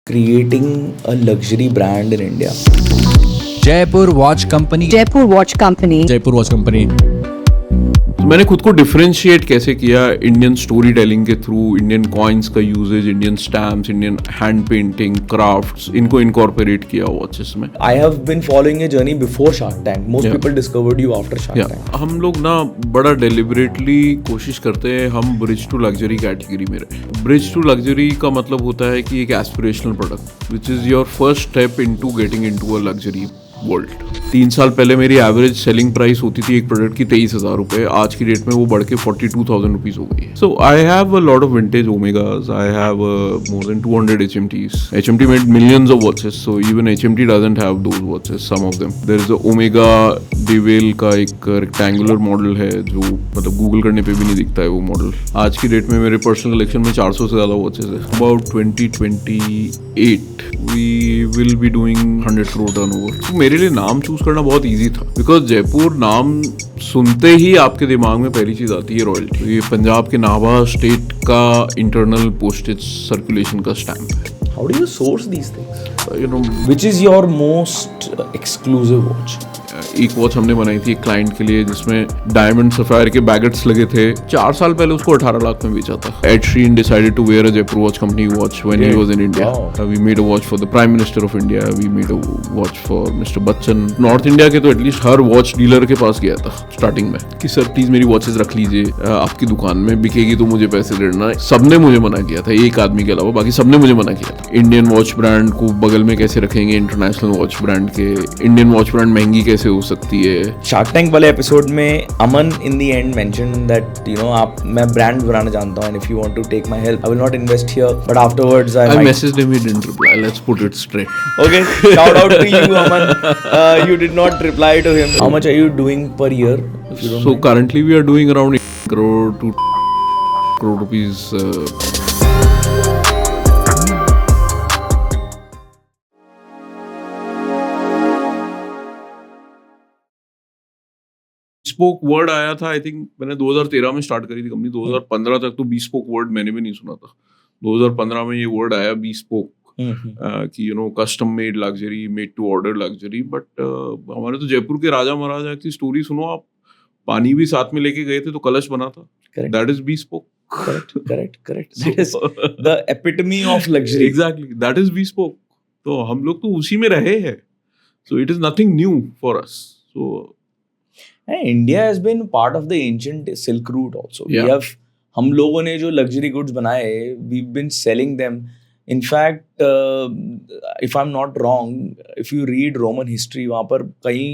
creating a luxury brand in India. Jaipur watch company Jaipur Watch Company. Jaipur watch company तो मैंने खुद को differentiate कैसे किया इंडियन स्टोरी टेलिंग के थ्रू, इंडियन कॉइन्स का usages, Indian stamps, Indian hand painting, crafts, इनको इनकॉर्पोरेट किया वॉचेस में। I have been following your journey before Shark Tank. Most Yeah. people discovered you after Shark या Tank. हम लोग ना बड़ा डेलिबरेटली कोशिश करते हैं हम ब्रिज टू लग्जरी कैटेगरी में रहे। ब्रिज टू लग्जरी का मतलब होता है कि एक aspirational product which is your first step into getting into a luxury world. 3 साल पहले मेरी एवरेज सेलिंग प्राइस होती थी एक प्रोडक्ट की 23,000 रुपये, आज की डेट में वो बढ़ के 42,000 रुपीज़ हो गई है। So I have a lot of vintage Omegas, I have more than 200 HMTs. HMT made millions of watches, so even HMT doesn't have those watches, some of them. There is a Omega Devale का एक rectangular model है जो मतलब Google करने पे भी नहीं दिखता है वो मॉडल। आज की डेट में मेरे पर्सनल कलेक्शन में 400 से ज़्यादा वॉचेस है। About 2028 we will be doing 100 crore turnover. मेरे लिए नाम चूज करना बहुत इजी था बिकॉज जयपुर नाम सुनते ही आपके दिमाग में पहली चीज आती है रॉयल्टी। ये पंजाब के नाभा स्टेट का इंटरनल पोस्टेज सर्कुलेशन का स्टैम्प है। How do you source these things? You know Which is your most exclusive watch? एक वॉच हमने बनाई थी एक क्लाइंट के लिए जिसमें डायमंड सफायर के बैगेट्स लगे थे। 4 साल पहले उसको 18 लाख में बेचा था। Ed Sheeran decided to wear a Jaipur watch company watch when he was in India. We made a watch for the prime minister of India, we made a watch for mister Bachchan. North India के तो at least हर watch dealer के पास गया था starting में कि sir please मेरी watches रख लीजिए, आपकी दुकान में बिकेगी तो मुझे पैसे देना। सबने मुझे मना किया था, एक आदमी के अलावा बाकी सबने मुझे मना किया था। इंडियन वॉच ब्रांड को बगल में कैसे रखेंगे इंटरनेशनल वॉच ब्रांड के, इंडियन वॉच ब्रांड महंगी कैसे हो सकती है। Shark Tank वाले एपिसोड में अमन in the end mentioned that आप मैं ब्रांड बनाना जानता हूँ and if you want to take my help I will not invest here but afterwards I I might. messaged him, he didn't reply. Let's put it straight. Okay, shout out to you Aman. You did not reply to him. How much are you doing per year? If you don't So mind? currently we are doing around 1 crore to crore rupees. Bespoke word आया था I think मैंने 2013 में start करी थी company. 2015 तक तो bespoke word मैंने भी नहीं सुना था। 2015 में ये वर्ड आया bespoke कि custom made luxury, made to order luxury. But हमारे तो जयपुर के राजा महाराजा की स्टोरी सुनो आप, पानी भी साथ में लेके गए थे तो कलश बना था। Correct. That is bespoke. Correct. That is the epitome of luxury. Exactly, that is bespoke. तो हम लोग तो उसी में रहे हैं। So it is nothing new for us. So And India has been part of the ancient Silk Route also. Yeah. We have, हम लोगों ने जो luxury goods बनाए, we've been selling them. In fact, if I'm not wrong, if you read Roman history, वहाँ पर कई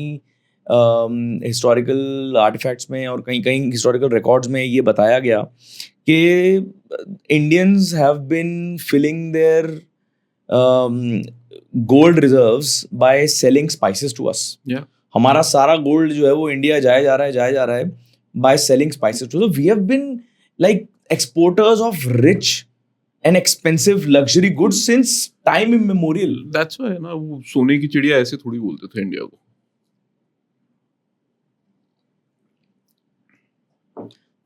historical artifacts में और कई historical records में ये बताया गया कि Indians have been filling their gold reserves by selling spices to us. yeah. हमारा सारा गोल्ड जो है वो इंडिया जाया जा रहा है by selling spices to. We have been like exporters of rich and expensive luxury goods since time immemorial. That's why ना वो सोने की चिड़िया ऐसे थोड़ी बोलते थे इंडिया को।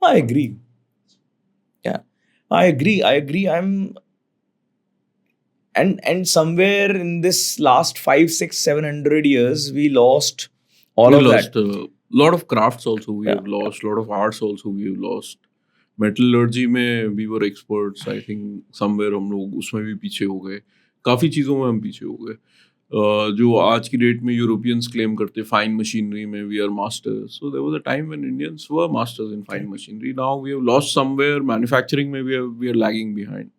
I agree. Yeah, I agree. And somewhere in this last 5, 6, 700 years, we lost all we of lost that. a lot of crafts also. We Yeah. have lost a lot of arts also. We have lost metallurgy में we were experts. I think somewhere हम लोग उसमें भी पीछे हो गए। काफी चीजों में हम पीछे हो गए। जो आज की डेट में यूरोपियंस क्लेम करते फाइन मशीनरी में we are masters. So there was a time when Indians were masters in fine machinery. Now we have lost somewhere manufacturing में we are lagging behind.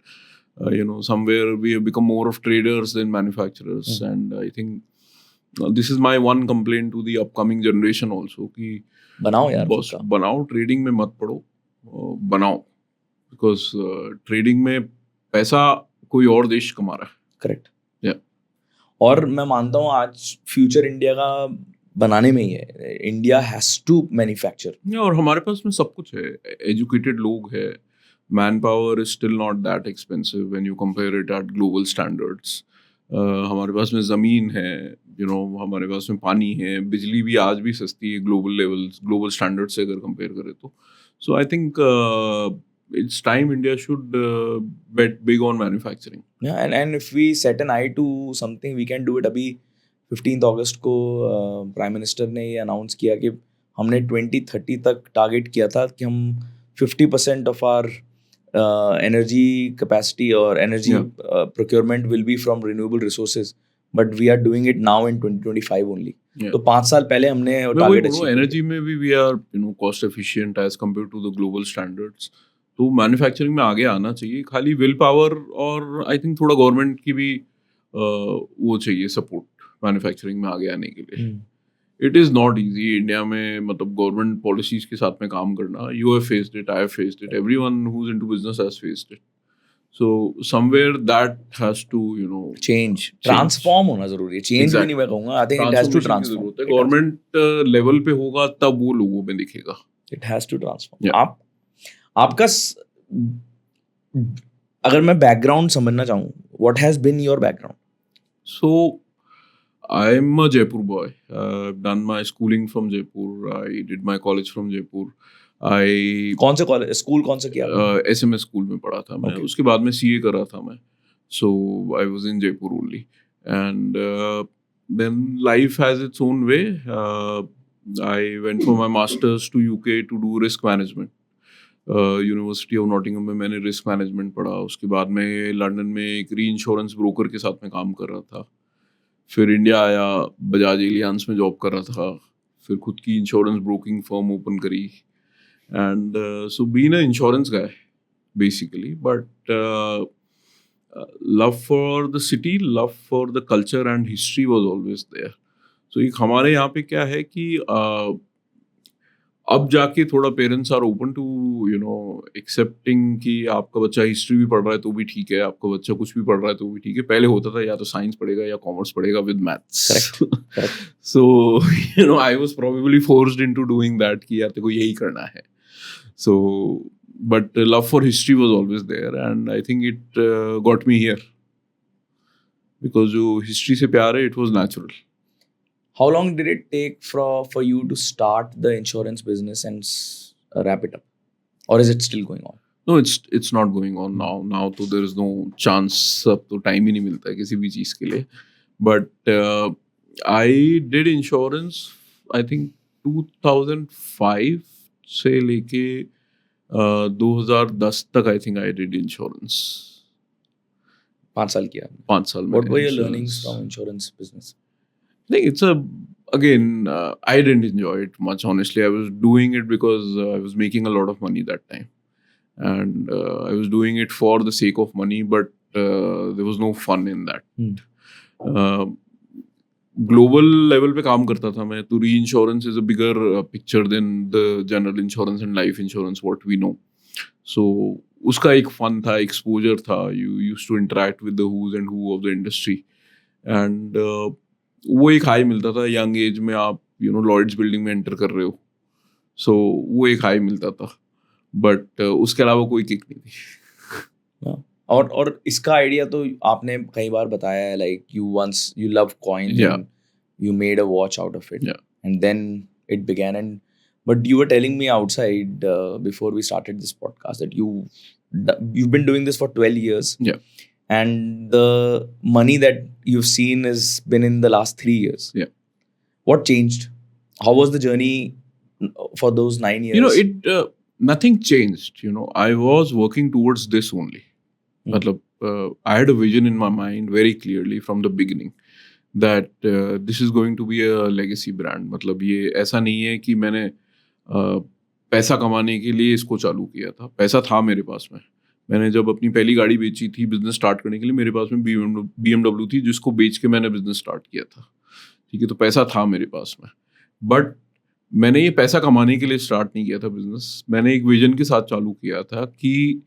Somewhere we have become more of traders than manufacturers. And I think this is my one complaint to the upcoming generation also कि बनाओ यार बस खुद का। बनाओ, trading में मत पड़ो, बनाओ। बिकॉज ट्रेडिंग में पैसा कोई और देश कमा रहा है। करेक्ट। Yeah. और मैं मानता हूँ आज फ्यूचर इंडिया का बनाने में ही है। India has to manufacture. और हमारे पास में सब कुछ है, एजुकेटेड लोग है, man power is still not that expensive when you compare it at global standards. हमारे पास में ज़मीन है, हमारे पास में पानी है, बिजली भी आज भी सस्ती है ग्लोबल स्टैंडर्ड से अगर कंपेयर करें तो। So I think it's time India should bet big on manufacturing. Yeah, and if we set an eye to something, we can do it. अभी 15th अगस्त को प्राइम मिनिस्टर ने ये अनाउंस किया कि हमने 2030 तक टारगेट किया था कि हम 50% ऑफ आवर एनर्जी कैपेसिटी और energy procurement will be from renewable resources, but we are doing it now in 2025 only. तो 5 साल पहले हमने टारगेट अचीव. एनर्जी में भी we are cost efficient as compare to the global standards. तो manufacturing में आगे आना चाहिए. खाली विल पावर और आई थिंक थोड़ा गवर्नमेंट की भी वो चाहिए सपोर्ट मैन्युफैक्चरिंग में आगे आने के लिए. It is not easy India में, मतलब गवर्नमेंट पॉलिसीज के साथ में काम करना. You have faced it, I have faced it, everyone who is into business has faced it. So somewhere that has to change, transform होना जरूरी है. Change भी नहीं मैं कहूँगा. I think it has to transform. Government level पे होगा तब वो लोगों में दिखेगा. It has to transform. आपका अगर मैं बैकग्राउंड समझना चाहूँ, what has been your background? So I'm a Jaipur boy. I've done my schooling from Jaipur. I did my college from Jaipur. कौन से कॉलेज स्कूल कौन सा किया? SMS स्कूल में पढ़ा था मैं. उसके बाद में CA कर रहा था मैं. So I was in Jaipur only. And then life has its own way. I went for my masters to UK to do risk management. University of Nottingham में मैंने रिस्क मैनेजमेंट पढ़ा. उसके बाद में लंदन में एक री इंश्योरेंस ब्रोकर के साथ में काम कर रहा था. फिर इंडिया आया, बजाज एलियांस में जॉब कर रहा था. फिर खुद की इंश्योरेंस ब्रोकिंग फर्म ओपन करी. And so being an insurance guy basically, but love for the city, love for the culture and history was always there. So एक हमारे यहाँ पे क्या है कि अब जाके थोड़ा parents are open to accepting कि आपका बच्चा हिस्ट्री भी पढ़ रहा है तो भी ठीक है, आपका बच्चा कुछ भी पढ़ रहा है तो भी ठीक है. पहले होता था या तो साइंस पढ़ेगा या कॉमर्स पढ़ेगा with maths. So I was probably forced into doing that कि यार तेरे को यही करना है. So, but love for history was always there, and I think it got me here because जो history से प्यार है, it was natural. How long did it take for you to start the insurance business and wrap it up, or is it still going on? No, it's not going on now. Now तो there is no chance. अब तो time ही नहीं मिलता है किसी भी चीज़ के लिए. But I did insurance, I think 2005 से लेके 2010 तक I think I did insurance. 5 साल किया. 5 साल में. What were your learnings from insurance business? I think it's I didn't enjoy it much, honestly. I was doing it because I was making a lot of money that time, and I was doing it for the sake of money, but there was no fun in that. Global level पे काम करता था मैं, तो reinsurance is a bigger picture than the general insurance and life insurance what we know. So उसका एक fun था, exposure था. You used to interact with the who's and who of the industry, and वो एक high मिलता था. Young age में आप लॉयड्स बिल्डिंग में एंटर कर रहे हो, सो वो एक हाई मिलता था, बट उसके अलावा कोई किक नहीं थी. और इसका आइडिया तो आपने कई बार बताया है, like you love coins, Yeah. and you made a watch out of it, Yeah. and then it began. But you were telling me outside before we started this podcast that you've been doing this for 12 years. Yeah. And the money that you've seen has been in the last 3 years. Yeah. What changed? How was the journey for those 9 years? Nothing changed. I was working towards this only. मतलब I had a vision in my mind very clearly from the beginning that this is going to be a legacy brand. मतलब ये ऐसा नहीं है कि मैंने पैसा कमाने के लिए इसको चालू किया था. पैसा था मेरे पास में. मैंने जब अपनी पहली गाड़ी बेची थी बिजनेस स्टार्ट करने के लिए, मेरे पास में BMW थी जिसको बेच के मैंने बिजनेस स्टार्ट किया था. ठीक है, तो पैसा था मेरे पास में, बट मैंने ये पैसा कमाने के लिए स्टार्ट नहीं किया था बिजनेस. मैंने एक विजन के साथ चालू किया था कि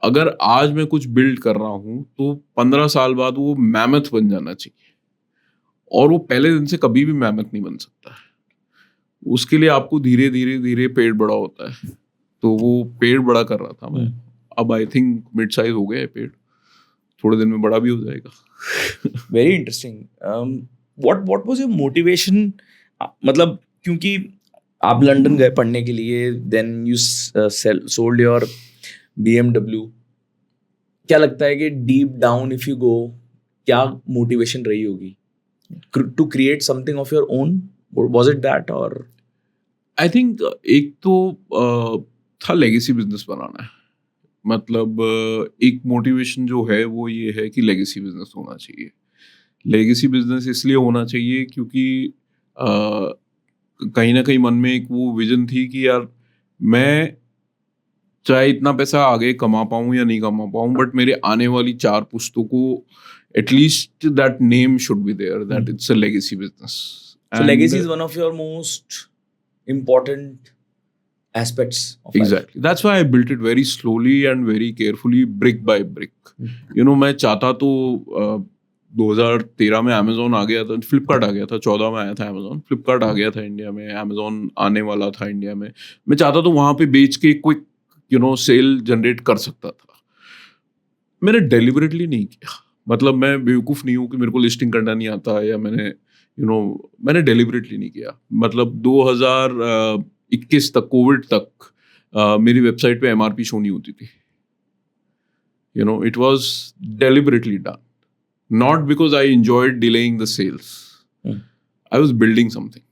अगर आज मैं कुछ बिल्ड कर रहा हूँ तो 15 साल बाद वो मैमथ बन जाना चाहिए, और वो पहले दिन से कभी भी मैमथ नहीं बन सकता है. उसके लिए आपको धीरे धीरे धीरे पेड़ बड़ा होता है. तो वो पेड़ बड़ा कर रहा था मैं. अब आई थिंक मिड साइज हो गया है पेड़, थोड़े दिन में बड़ा भी हो जाएगा. Very interesting. What was your motivation? मतलब क्योंकि आप लंदन गए पढ़ने के लिए, then you sold your BMW. क्या लगता है कि deep down if you go, क्या motivation रही होगी to create something of your own? Was it that or? I think एक तो था लेगेसी बिजनेस बनाना है, मतलब एक मोटिवेशन जो है वो ये है कि लेगेसी बिजनेस होना चाहिए। लेगेसी बिजनेस इसलिए होना चाहिए क्योंकि कहीं ना कहीं मन में एक वो विजन थी कि यार मैं चाहे इतना पैसा आगे कमा पाऊँ या नहीं कमा पाऊँ, बट मेरे आने वाली 4 पुश्तों को at least that name should be there, that it's a legacy business. So legacy is one of your most important aspects of life. Exactly. That's why I built it very slowly and very carefully, brick by brick. You know, मैं चाहता तो 2013 में Amazon आ गया था, फ्लिपकार्ट आ गया था, 14 में आया था Amazon, फ्लिपकार्ट आ गया था इंडिया में, Amazon आने वाला था इंडिया में। मैं चाहता तो वहाँ पे बेच के क्विक सेल जनरेट कर सकता था। मैंने डेलिबरेटली नहीं किया, मतलब मैं बेवकूफ़ नहीं हूँ कि मेरे को लिस्टिंग करना नहीं आता है, या मैंने डेलिबरेटली नहीं किया। मतलब 2021 तक, कोविड तक मेरी वेबसाइट पे MRP शो नहीं होती थी। It was deliberately done, not because I enjoyed delaying the sales. I was building something.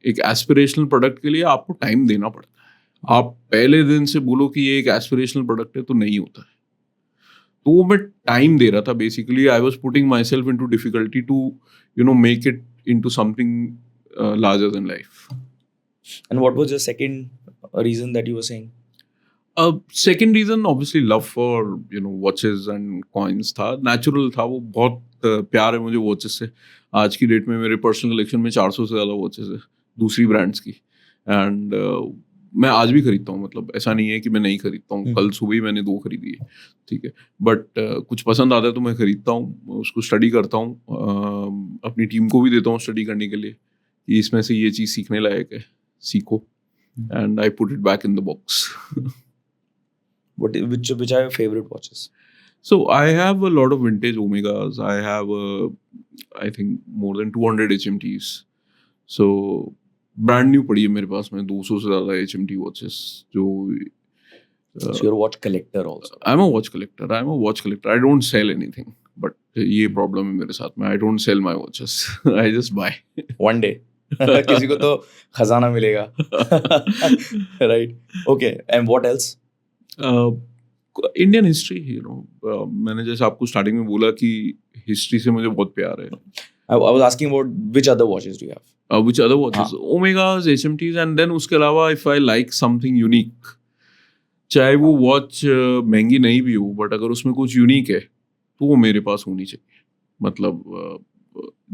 एक एस्पिरेशनल प्रोडक्ट के लिए आपको टाइम देना पड़ता है। आप पहले दिन से बोलो कि ये एक एस्पिरेशनल प्रोडक्ट है तो नहीं होता है। तो वो मैं टाइम दे रहा था। Basically I was putting my self into difficulty to make it into something larger than life. And what was your second reason that you were saying? Second reason obviously love for watches and coins था, natural था वो। बहुत प्यार है मुझे watches से। आज की डेट में मेरे पर्सनल कलेक्शन में 400 से ज़्यादा वॉचेस है दूसरी ब्रांड्स की, एंड मैं आज भी खरीदता हूँ। मतलब ऐसा नहीं है कि मैं नहीं खरीदता हूँ। कल सुबह ही मैंने 2 खरीदी है, ठीक है, बट कुछ पसंद आता है तो मैं खरीदता हूँ, उसको स्टडी करता हूँ, अपनी टीम को भी देता हूँ स्टडी करने के लिए कि इसमें से ये चीज़ सीखने लायक है, सीखो, and I put it back in the box. Which are your favorite watches? So I have a lot of vintage Omegas. I have, I think, more than 200 HMTs. So brand new पड़ी है मेरे पास में 200 से ज़्यादा HMT watches जो So you're a watch collector also. I'm a watch collector. I don't sell anything. But ये problem है मेरे साथ में. I don't sell my watches. I just buy. One day. किसी को तो खजाना मिलेगा. Right. Okay. And what else? Indian history, मैंने जैसे आपको स्टार्टिंग में बोला कि हिस्ट्री से मुझे बहुत प्यार है। I was asking about which other watches do you have? Which other watches? Omegas, HMTs, and then उसके अलावा if I like something unique, चाहे वो वॉच महंगी नहीं भी हो, बट अगर उसमें कुछ यूनिक है तो वो मेरे पास होनी चाहिए। मतलब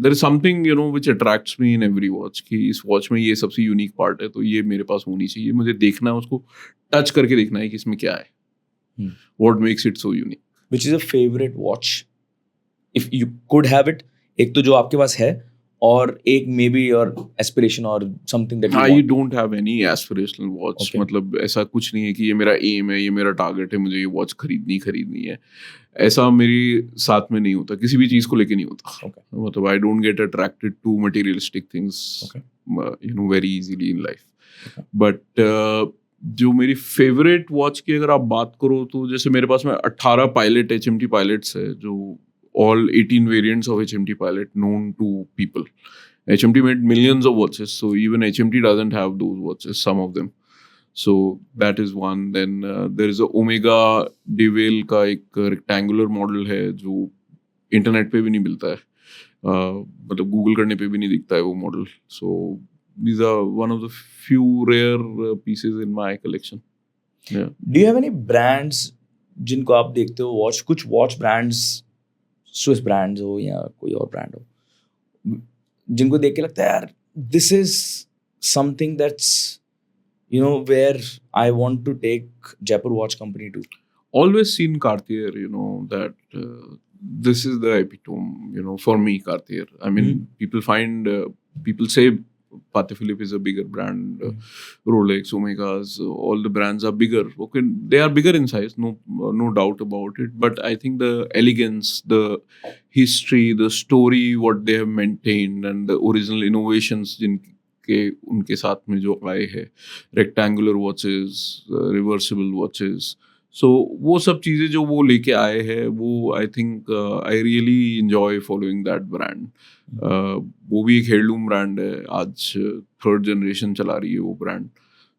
there is something which attracts me in every watch कि इस वॉच में ये सबसे यूनिक पार्ट है तो ये मेरे पास होनी चाहिए। मुझे देखना है, उसको टच करके देखना है कि इसमें क्या है, what makes it so unique. Which is a favorite watch? If you could have it, एक तो जो आपके पास है, और एक maybe your aspiration or something that you I want. don't have any aspirational watch. Okay. मतलब ऐसा कुछ नहीं है कि ये मेरा एम है, ये मेरा टारगेट है, मुझे ये वॉच खरीदनी है। ऐसा मेरे साथ में नहीं होता, किसी भी चीज़ को लेके नहीं होता। Okay. मतलब I don't get attracted to materialistic things Okay. Very easily in life. But जो मेरी फेवरेट वॉच की अगर आप बात करो तो जैसे मेरे पास में 18 पायलट HMT पायलट्स है, जो all 18 variants of HMT Pilot known to people. HMT made millions of watches, so even HMT doesn't have those watches, some of them. So that is one. Then there is a Omega Devale का एक rectangular model है जो internet पे भी नहीं मिलता है, मतलब गूगल करने पे भी नहीं दिखता है वो model. So these are one of the few rare pieces in my collection. Yeah. Do you have any brands जिनको आप देखते हो वॉच, कुछ वॉच ब्रांड्स, स्विस ब्रांड्स हो या कोई और ब्रांड हो, जिनको देख के लगता है यार this is something that's where I want to take Jaipur watch company to? Always seen Cartier, that this is the epitome, for me, Cartier. I mean, people say Patek Philippe is a bigger brand, Rolex, Omegas, all the brands are bigger. Okay, they are bigger in size, no doubt about it. But I think the elegance, the history, the story, what they have maintained, and the original innovations जिनके उनके साथ में जो आए हैं, rectangular watches, reversible watches. सो वो सब चीज़ें जो वो लेके आए हैं वो I think I really enjoy following that brand. वो भी एक हेirloom ब्रांड है, आज थर्ड जनरेशन चला रही है वो brand.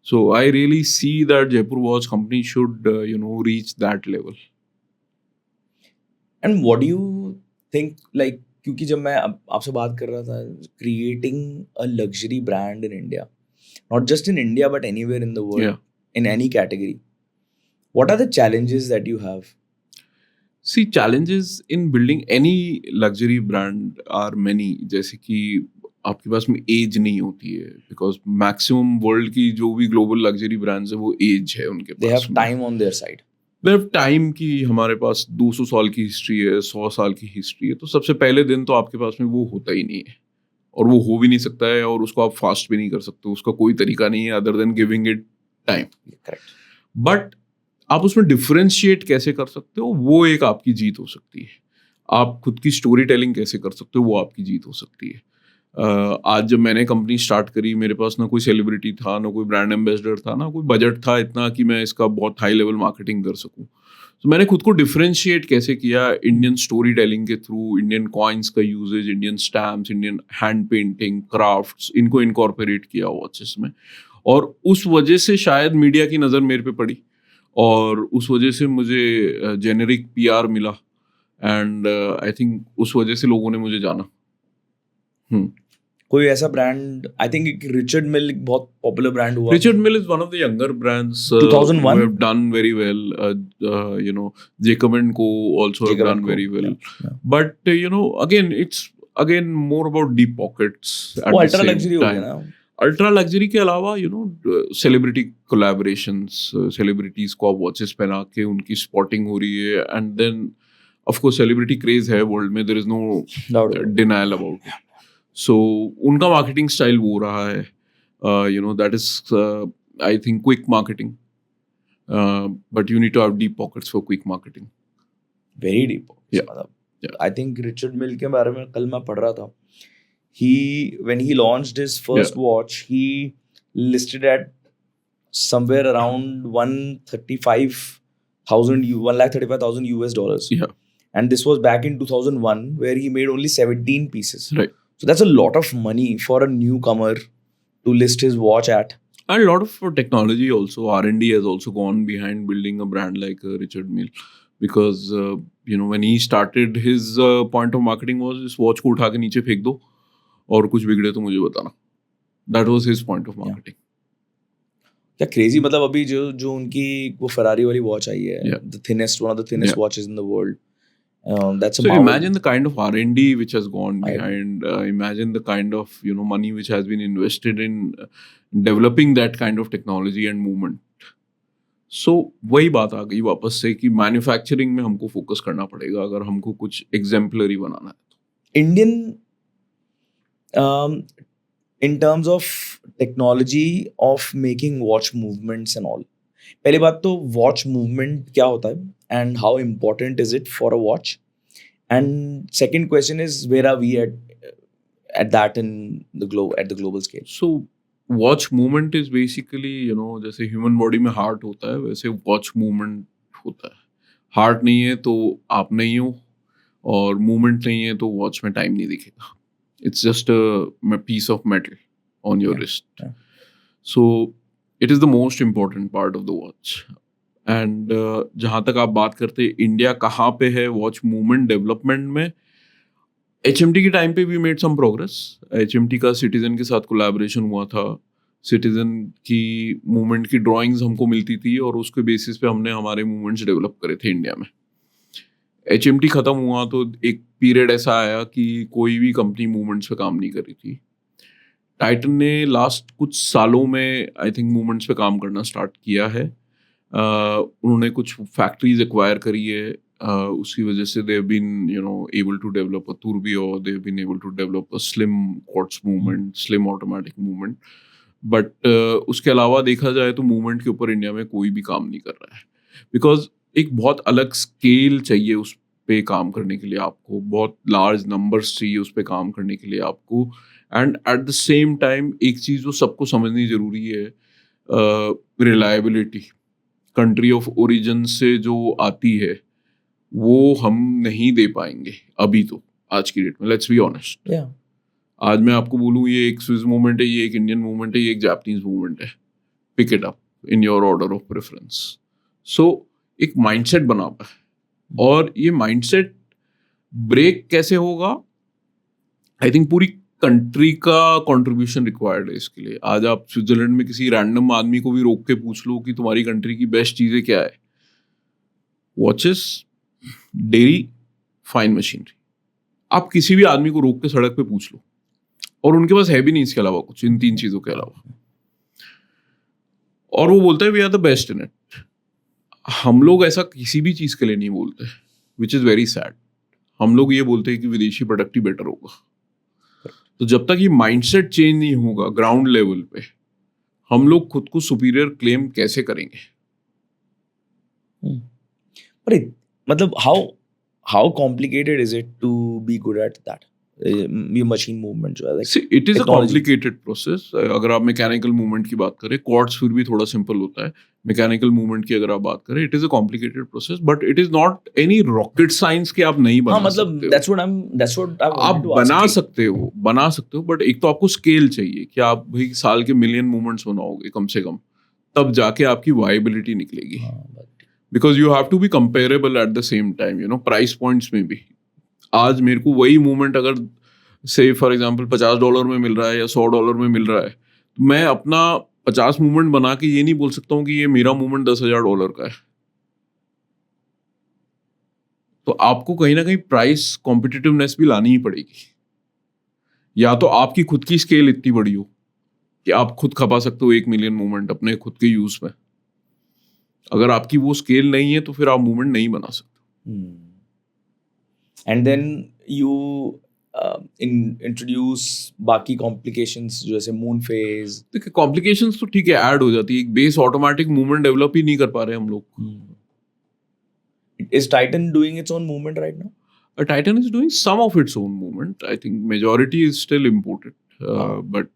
So I really see that Jaipur watch company should reach that level. And what do you think, like क्योंकि जब मैं आपसे बात कर रहा था, creating a luxury brand in India, not just in India but anywhere in the world, Yeah. In any category, what are the challenges that you have? See challenges in building any luxury brand are many, जैसे कि आपके पास में as नहीं होती है, because maximum world की जो भी ग्लोबल लग्जरी ब्रांड्स है वो एज है उनके दे पास हैव में। Time on their side. They have time की हमारे पास 200 साल की हिस्ट्री है, 100 साल की हिस्ट्री है, तो सबसे पहले दिन तो आपके पास में वो होता ही नहीं है और वो हो भी नहीं सकता है और उसको आप फास्ट भी नहीं कर सकते, उसका कोई तरीका नहीं है other than giving it time. Correct. But आप उसमें डिफरेंशिएट कैसे कर सकते हो, वो एक आपकी जीत हो सकती है। आप खुद की स्टोरी टेलिंग कैसे कर सकते हो, वो आपकी जीत हो सकती है। आज जब मैंने कंपनी स्टार्ट करी, मेरे पास ना कोई सेलिब्रिटी था, ना कोई ब्रांड एम्बेसडर था, ना कोई बजट था इतना कि मैं इसका बहुत हाई लेवल मार्केटिंग कर सकूं। तो मैंने खुद को डिफरेंशिएट कैसे किया, इंडियन स्टोरी टेलिंग के थ्रू, इंडियन कॉइन्स का usages, Indian stamps, Indian hand painting, crafts, इनको इनकॉर्पोरेट किया वॉचेस में। और उस वजह से शायद मीडिया की नज़र मेरे पे पड़ी और उस वजह से मुझे जेनेरिक पीआर मिला एंड आई थिंक उस वजह से लोगों ने मुझे जाना। कोई ऐसा ब्रांड, आई थिंक रिचर्ड मिल बहुत पॉपुलर ब्रांड हुआ। Richard Mille is one of the younger brands 2001? who have done very well. Jacob and Co also Jacob have and done Co, very well. yeah. But again, it's again more about deep pockets at वो the ultra same luxury हो गया time. ना। Ultra luxury के अलावा celebrity collaborations, celebrities को आप watches पहना के उनकी स्पॉटिंग हो रही है and then of course celebrity craze है वर्ल्ड में, there is no Doubt it. Denial about it. So उनका मार्केटिंग स्टाइल वो रहा है, that is I think quick marketing, but you need to have deep pockets for quick marketing. Very deep. Yeah. मतलब I think Richard मिल के बारे में कल मैं पढ़ रहा था। When he launched his first watch, he listed at somewhere around 135,000 US dollars. Yeah, And this was back in 2001, where he made only 17 pieces. right. So that's a lot of money for a newcomer to list his watch at. And a lot of technology also, R&D has also gone behind building a brand like Richard Mille, because when he started, his point of marketing was इस watch को उठा के नीचे फेंक दो और कुछ बिगड़े तो मुझे बताना। That was his point of marketing. क्या क्रेजी, मतलब अभी जो उनकी वो फरारी वाली वॉच आई है, Yeah. one of the thinnest Yeah. watches in the world. That's a So marvel. imagine the kind of R&D which has gone I- behind. Imagine the kind of money which has been invested in developing that kind of technology and movement. So वही बात आ गई वापस से कि manufacturing में हमको focus करना पड़ेगा अगर हमको कुछ एग्जाम्पलरी बनाना है तो। Indian, in terms of technology of making watch movements and all, पहली बात तो watch movement क्या होता है and how important is it for a watch, and second question is where are we at that in the at the global scale. So watch movement is basically जैसे human body में heart होता है वैसे watch movement होता है। Heart नहीं है तो आप नहीं हो और मूवमेंट नहीं है तो वॉच में टाइम नहीं दिखेगा। It's just a piece of metal on your wrist. yeah. So it is the most important part of the watch. And जहाँ तक आप बात करते हैं इंडिया कहाँ पे है वॉच मूवमेंट डेवलपमेंट में, HMT के टाइम पे भी मेड सम प्रोग्रेस। HMT का सिटीजन के साथ कोलैबोरेशन हुआ था, सिटीजन की मूवमेंट की ड्राइंग्स हमको मिलती थी और उसके बेसिस पे हमने हमारे मूवमेंट्स डेवलप करे थे इंडिया में। HMT ख़त्म हुआ तो एक पीरियड ऐसा आया कि कोई भी कंपनी मूवमेंट्स पे काम नहीं कर रही थी। टाइटन ने लास्ट कुछ सालों में आई थिंक मूवमेंट्स पे काम करना स्टार्ट किया है। उन्होंने कुछ फैक्ट्रीज एक्वायर करी है, उसकी वजह से they have been able to develop a tourbillon, they have been able to develop a slim quartz movement, slim automatic movement. But उसके अलावा देखा जाए तो मूवमेंट के ऊपर इंडिया में कोई भी काम नहीं कर रहा है, बिकॉज एक बहुत अलग स्केल चाहिए उस पे काम करने के लिए आपको, बहुत लार्ज नंबर्स चाहिए उस पे काम करने के लिए आपको। And eight the same time एक चीज़ जो सबको समझनी ज़रूरी है, रिलायबिलिटी, कंट्री ऑफ ओरिजिन से जो आती है वो हम नहीं दे पाएंगे अभी तो, आज की डेट में, लेट्स बी ऑनेस्ट। Yeah. आज मैं आपको बोलूँ ये एक स्विस मूवमेंट है, ये एक इंडियन मूवमेंट है, ये एक जापानीज मूवमेंट है, pick it up in your order of preference. So एक माइंडसेट बना हुआ है, और ये माइंडसेट ब्रेक कैसे होगा, आई थिंक पूरी कंट्री का कंट्रीब्यूशन रिक्वायर्ड है इसके लिए। आज आप स्विट्जरलैंड में किसी रैंडम आदमी को भी रोक के पूछ लो कि तुम्हारी कंट्री की बेस्ट चीज़ें क्या है, वॉचेस, डेयरी, फाइन मशीनरी। आप किसी भी आदमी को रोक के सड़क पे पूछ लो, और उनके पास है भी नहीं इसके अलावा कुछ, इन 3 चीज़ों के अलावा, और वो बोलते हैं we are the best in it. हम लोग ऐसा किसी भी चीज़ के लिए नहीं बोलते, विच इज़ वेरी सैड। हम लोग ये बोलते हैं कि विदेशी प्रोडक्ट ही बेटर होगा। तो जब तक ये माइंडसेट चेंज नहीं होगा ग्राउंड लेवल पे, हम लोग खुद को सुपीरियर क्लेम कैसे करेंगे? But मतलब how complicated is it to be good at that? ये machine movement जो है, like See, it is a technology. complicated process. अगर आप मैकेनिकल मूवमेंट की बात करें, क्वार्ट्स फिर भी थोड़ा सिंपल होता है। मैकेनिकल मूवमेंट की अगर आप बात करें, it is a complicated process, but it is not any rocket science कि आप नहीं बना हाँ, मतलब सकते हो। that's what I आप wanted to ask बना you. सकते हो, बट एक तो आपको स्केल चाहिए कि आप भाई साल के मिलियन मूवमेंट्स बनाओगे कम से कम, तब जाके आपकी वायबिलिटी निकलेगी। हाँ, but because you have to be comparable at the same time, you know, price points में भी। आज मेरे को वही मूवमेंट अगर से फॉर एग्जांपल $50 में मिल रहा है या $100 में मिल रहा है, तो मैं अपना 50 मूवमेंट बना के ये नहीं बोल सकता हूँ कि ये मेरा मूवमेंट $10,000 का है। तो आपको कहीं ना कहीं प्राइस कॉम्पिटिटिवनेस भी लानी ही पड़ेगी, या तो आपकी खुद की स्केल इतनी बड़ी हो कि आप खुद खपा सकते हो 1 मिलियन मूवमेंट अपने खुद के यूज में। अगर आपकी वो स्केल नहीं है तो फिर आप मूवमेंट नहीं बना सकते। and then you introduce बाकी complications जैसे moon phase. देखिए कॉम्प्लिकेशंस तो ठीक है ऐड हो जाती है, एक बेस ऑटोमेटिक मूवमेंट डेवलप ही नहीं कर पा रहे हम लोग। Is Titan doing its own movement right now? Titan is doing some of its own movement. I think majority is still imported, but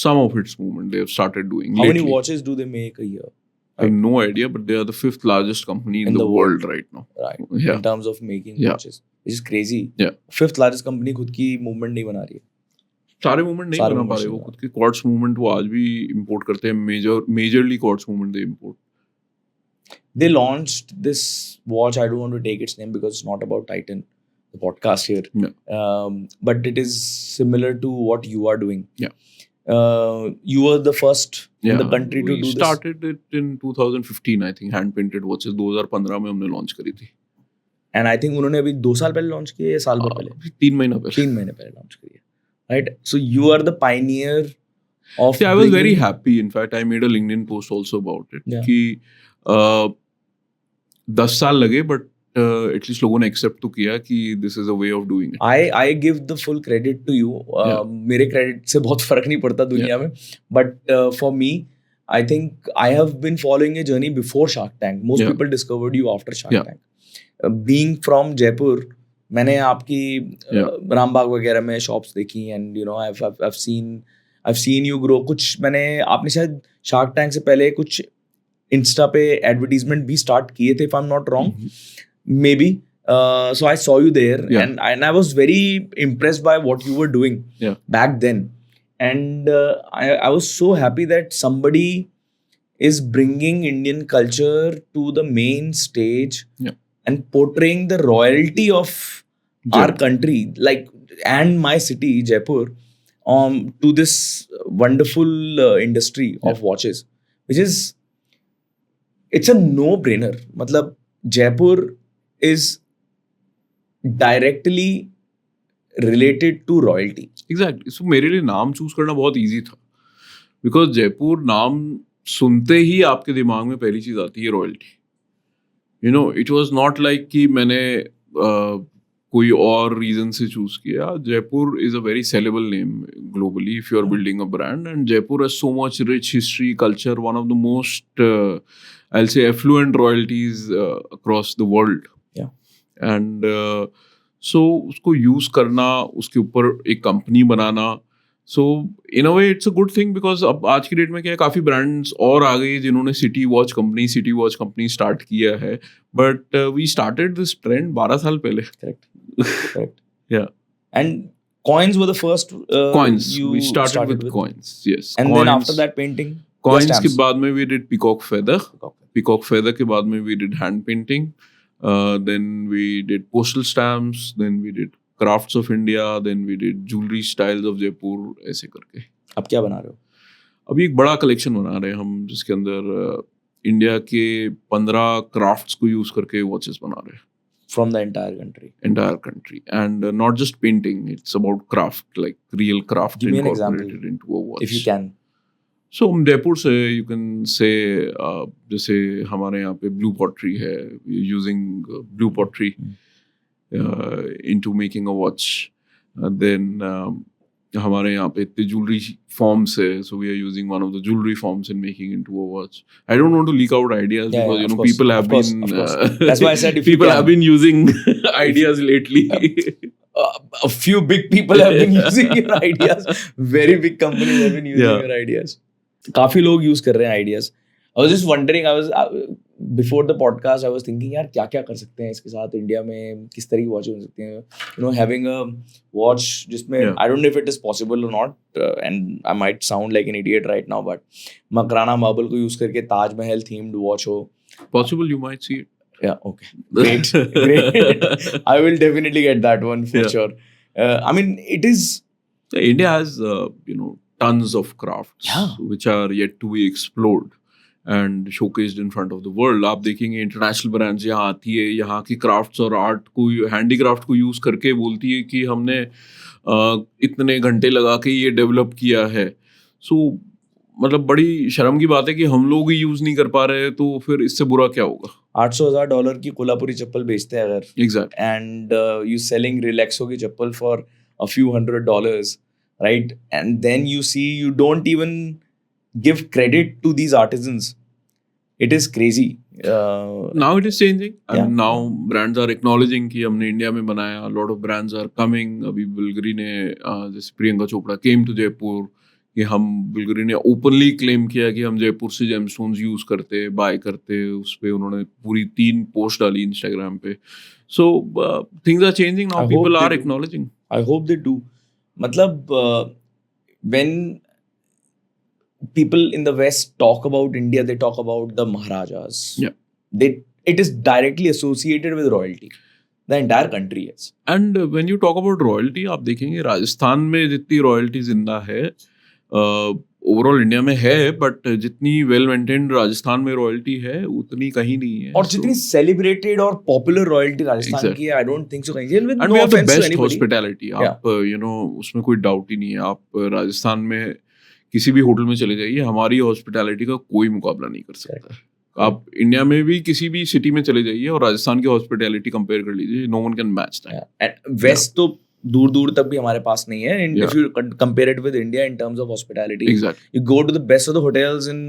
some of its movement they have started doing. How lately. many watches do they make a year? I have no idea, but they are the 5th largest company in the world right now. Right. Yeah. In terms of making Yeah. watches, which is crazy. Yeah. 5th largest company खुद की movement नहीं बना रही है. सारे movement नहीं सारे बना पा रहे, वो खुद के क्वार्ट्स मूवमेंट वो आज भी इंपोर्ट करते हैं, majorly quartz movement they import. They launched this watch. I don't want to take its name because it's not about Titan, the podcast here. Yeah. But it is similar to what you are doing. Yeah. You were the first in the country to we do started it in 2015, I think, hand painted watches 2015 में हमने launch करी थी। this. And I think उन्होंने अभी 2 साल पहले launch किया या साल भर पहले? 3 महीना पहले। 3 महीने पहले लॉन्च करी है. Right. So you are the pioneer of. See, I was very bringing- happy. In fact, I made a LinkedIn post also about it. Yeah. कि 10 साल लगे, but एटलीस्ट लोगों ने एक्सेप्ट तो किया कि this is a way of doing it. I give the full credit to you. मेरे credit से बहुत फर्क नहीं पड़ता दुनिया में, but for me, I think I have been following a journey before Shark Tank. Most Yeah. people discovered you after Shark Yeah. Tank. Being from Jaipur, मैंने आपकी रामबाग वगैरह में शॉप्स देखी, and you know I've seen you grow. कुछ मैंने आपने शायद Shark Tank से पहले कुछ इंस्टा पे एडवर्टीजमेंट भी स्टार्ट किए थे, if I'm not wrong. Maybe. So I saw you there, Yeah. and I was very impressed by what you were doing Yeah. back then. And I was so happy that somebody is bringing Indian culture to the main stage. Yeah. And portraying the royalty of our country, like, and my city, Jaipur, to this wonderful industry of watches, which is, it's a no-brainer. मतलब Jaipur is directly related to royalty. Exactly. So मेरे लिए नाम choose करना बहुत easy था, because Jaipur नाम सुनते ही आपके दिमाग में पहली चीज आती है royalty. You know, it was not like कि मैंने कोई और रीजन से चूज किया। Jaipur is a very saleable name globally if you are building a brand, and Jaipur has so much rich history, culture, one of the most I'll say affluent royalties across the world. Yeah. And so उसको use करना, उसके ऊपर एक company banana, so in a way it's a good thing because अब आज की date में क्या है, काफ़ी ब्रांड्स और आ गई जिन्होंने सिटी वॉच कंपनी स्टार्ट किया है, but we started this trend 12 साल पहले. Correct. Yeah. And coins were the first Coins. you We started with coins. Yes. And coins. then after that painting, Coins the के stamps. बाद में we did peacock feather. Peacock feather के बाद में we did hand painting. Then we did postal stamps. Then we did crafts of India. Then we did jewelry styles of Jaipur. ऐसे करके. अब क्या बना रहे हो? अभी एक बड़ा कलेक्शन बना रहे हैं हम, जिसके अंदर इंडिया के 15 क्राफ्ट्स को यूज करके वॉचेस बना रहे हैं. From the entire country. Entire country. And not just painting, it's about craft, like real craft Give me an incorporated example, into a watch. if you can. So हम जयपुर से you can say जैसे हमारे यहाँ पे blue pottery है, using blue pottery into making a watch. Then हमारे यहाँ पे इतने jewelry forms है, so we are using one of the jewelry forms and making into a watch. I don't want to leak out ideas because you know of course, people have of course, been of course. That's why I said if you people can. have been using ideas lately. A few big people have been using your ideas. Very big companies have been using Yeah. your ideas. काफी लोग use कर रहे हैं ideas. I was just wondering, before the podcast, I was thinking यार क्या क्या कर सकते हैं इसके साथ इंडिया में, किस तरह की वॉच बन सकती हैं. You know, having a watch जिसमें Yeah. I don't know if it is possible or not, and I might sound like an idiot right now, but Makrana marble को यूज करके ताजमहल themed watch हो. Possible, you might see it. Yeah, okay. Great. Great. I will definitely get that one for Yeah. sure. I mean, it is. India has tons of crafts Yeah. which are yet to be explored and showcased in front of the world. आप देखेंगे international brands यहाँ आती है, यहाँ की crafts और art को, handicraft को यूज करके बोलती है कि हमने इतने घंटे लगा के ये डेवलप किया है. सो मतलब बड़ी शर्म की बात है कि हम लोग ही यूज नहीं कर पा रहे, तो फिर इससे बुरा क्या होगा. $800,000 की कोल्हापुरी चप्पल बेचते हैं अगर, exact. and you selling Relaxo की चप्पल for a few $100s, right? And then you see you don't even give credit to these artisans. It is crazy. Now it is changing. I Yeah. mean, now brands are acknowledging कि हमने India में बनाया. A lot of brands are coming. अभी Bulgari ने जैसे Priyanka Chopra came to Jaipur, कि हम Bulgari ने ओपनली क्लेम किया कि हम जयपुर से जेमस्टोन्स यूज करते, बाय करते. उस पे उन्होंने पूरी 3 पोस्ट डाली इंस्टाग्राम पे. So things are changing now. I hope People they are do. acknowledging. I hope they do. मतलब when people in the West talk about India, they talk about the Maharajas. Yeah. It is directly associated with royalty. The entire country is. And when you talk about royalty, आप देखेंगे राजस्थान में जितनी royalty जिंदा है, overall India में है, but जितनी well maintained Rajasthan में रॉयल्टी है उतनी कहीं नहीं है. और जितनी celebrated और popular royalty राजस्थान Exactly. की है, I don't think so कहीं. With and no we have the offense to best anybody. Hospitality. आप उसमें कोई डाउट ही नहीं है. आप राजस्थान में किसी भी होटल में चले जाइए, हमारी हॉस्पिटैलिटी का कोई मुकाबला नहीं कर सकता. आप इंडिया में भी किसी भी सिटी में चले जाइए और राजस्थान की हॉस्पिटैलिटी कंपेयर कर लीजिए, no one can match that. Yeah. And West तो दूर दूर तक भी हमारे पास नहीं है. And if Yeah. you compare it with India in terms of hospitality, exactly. you go to the best of the hotels in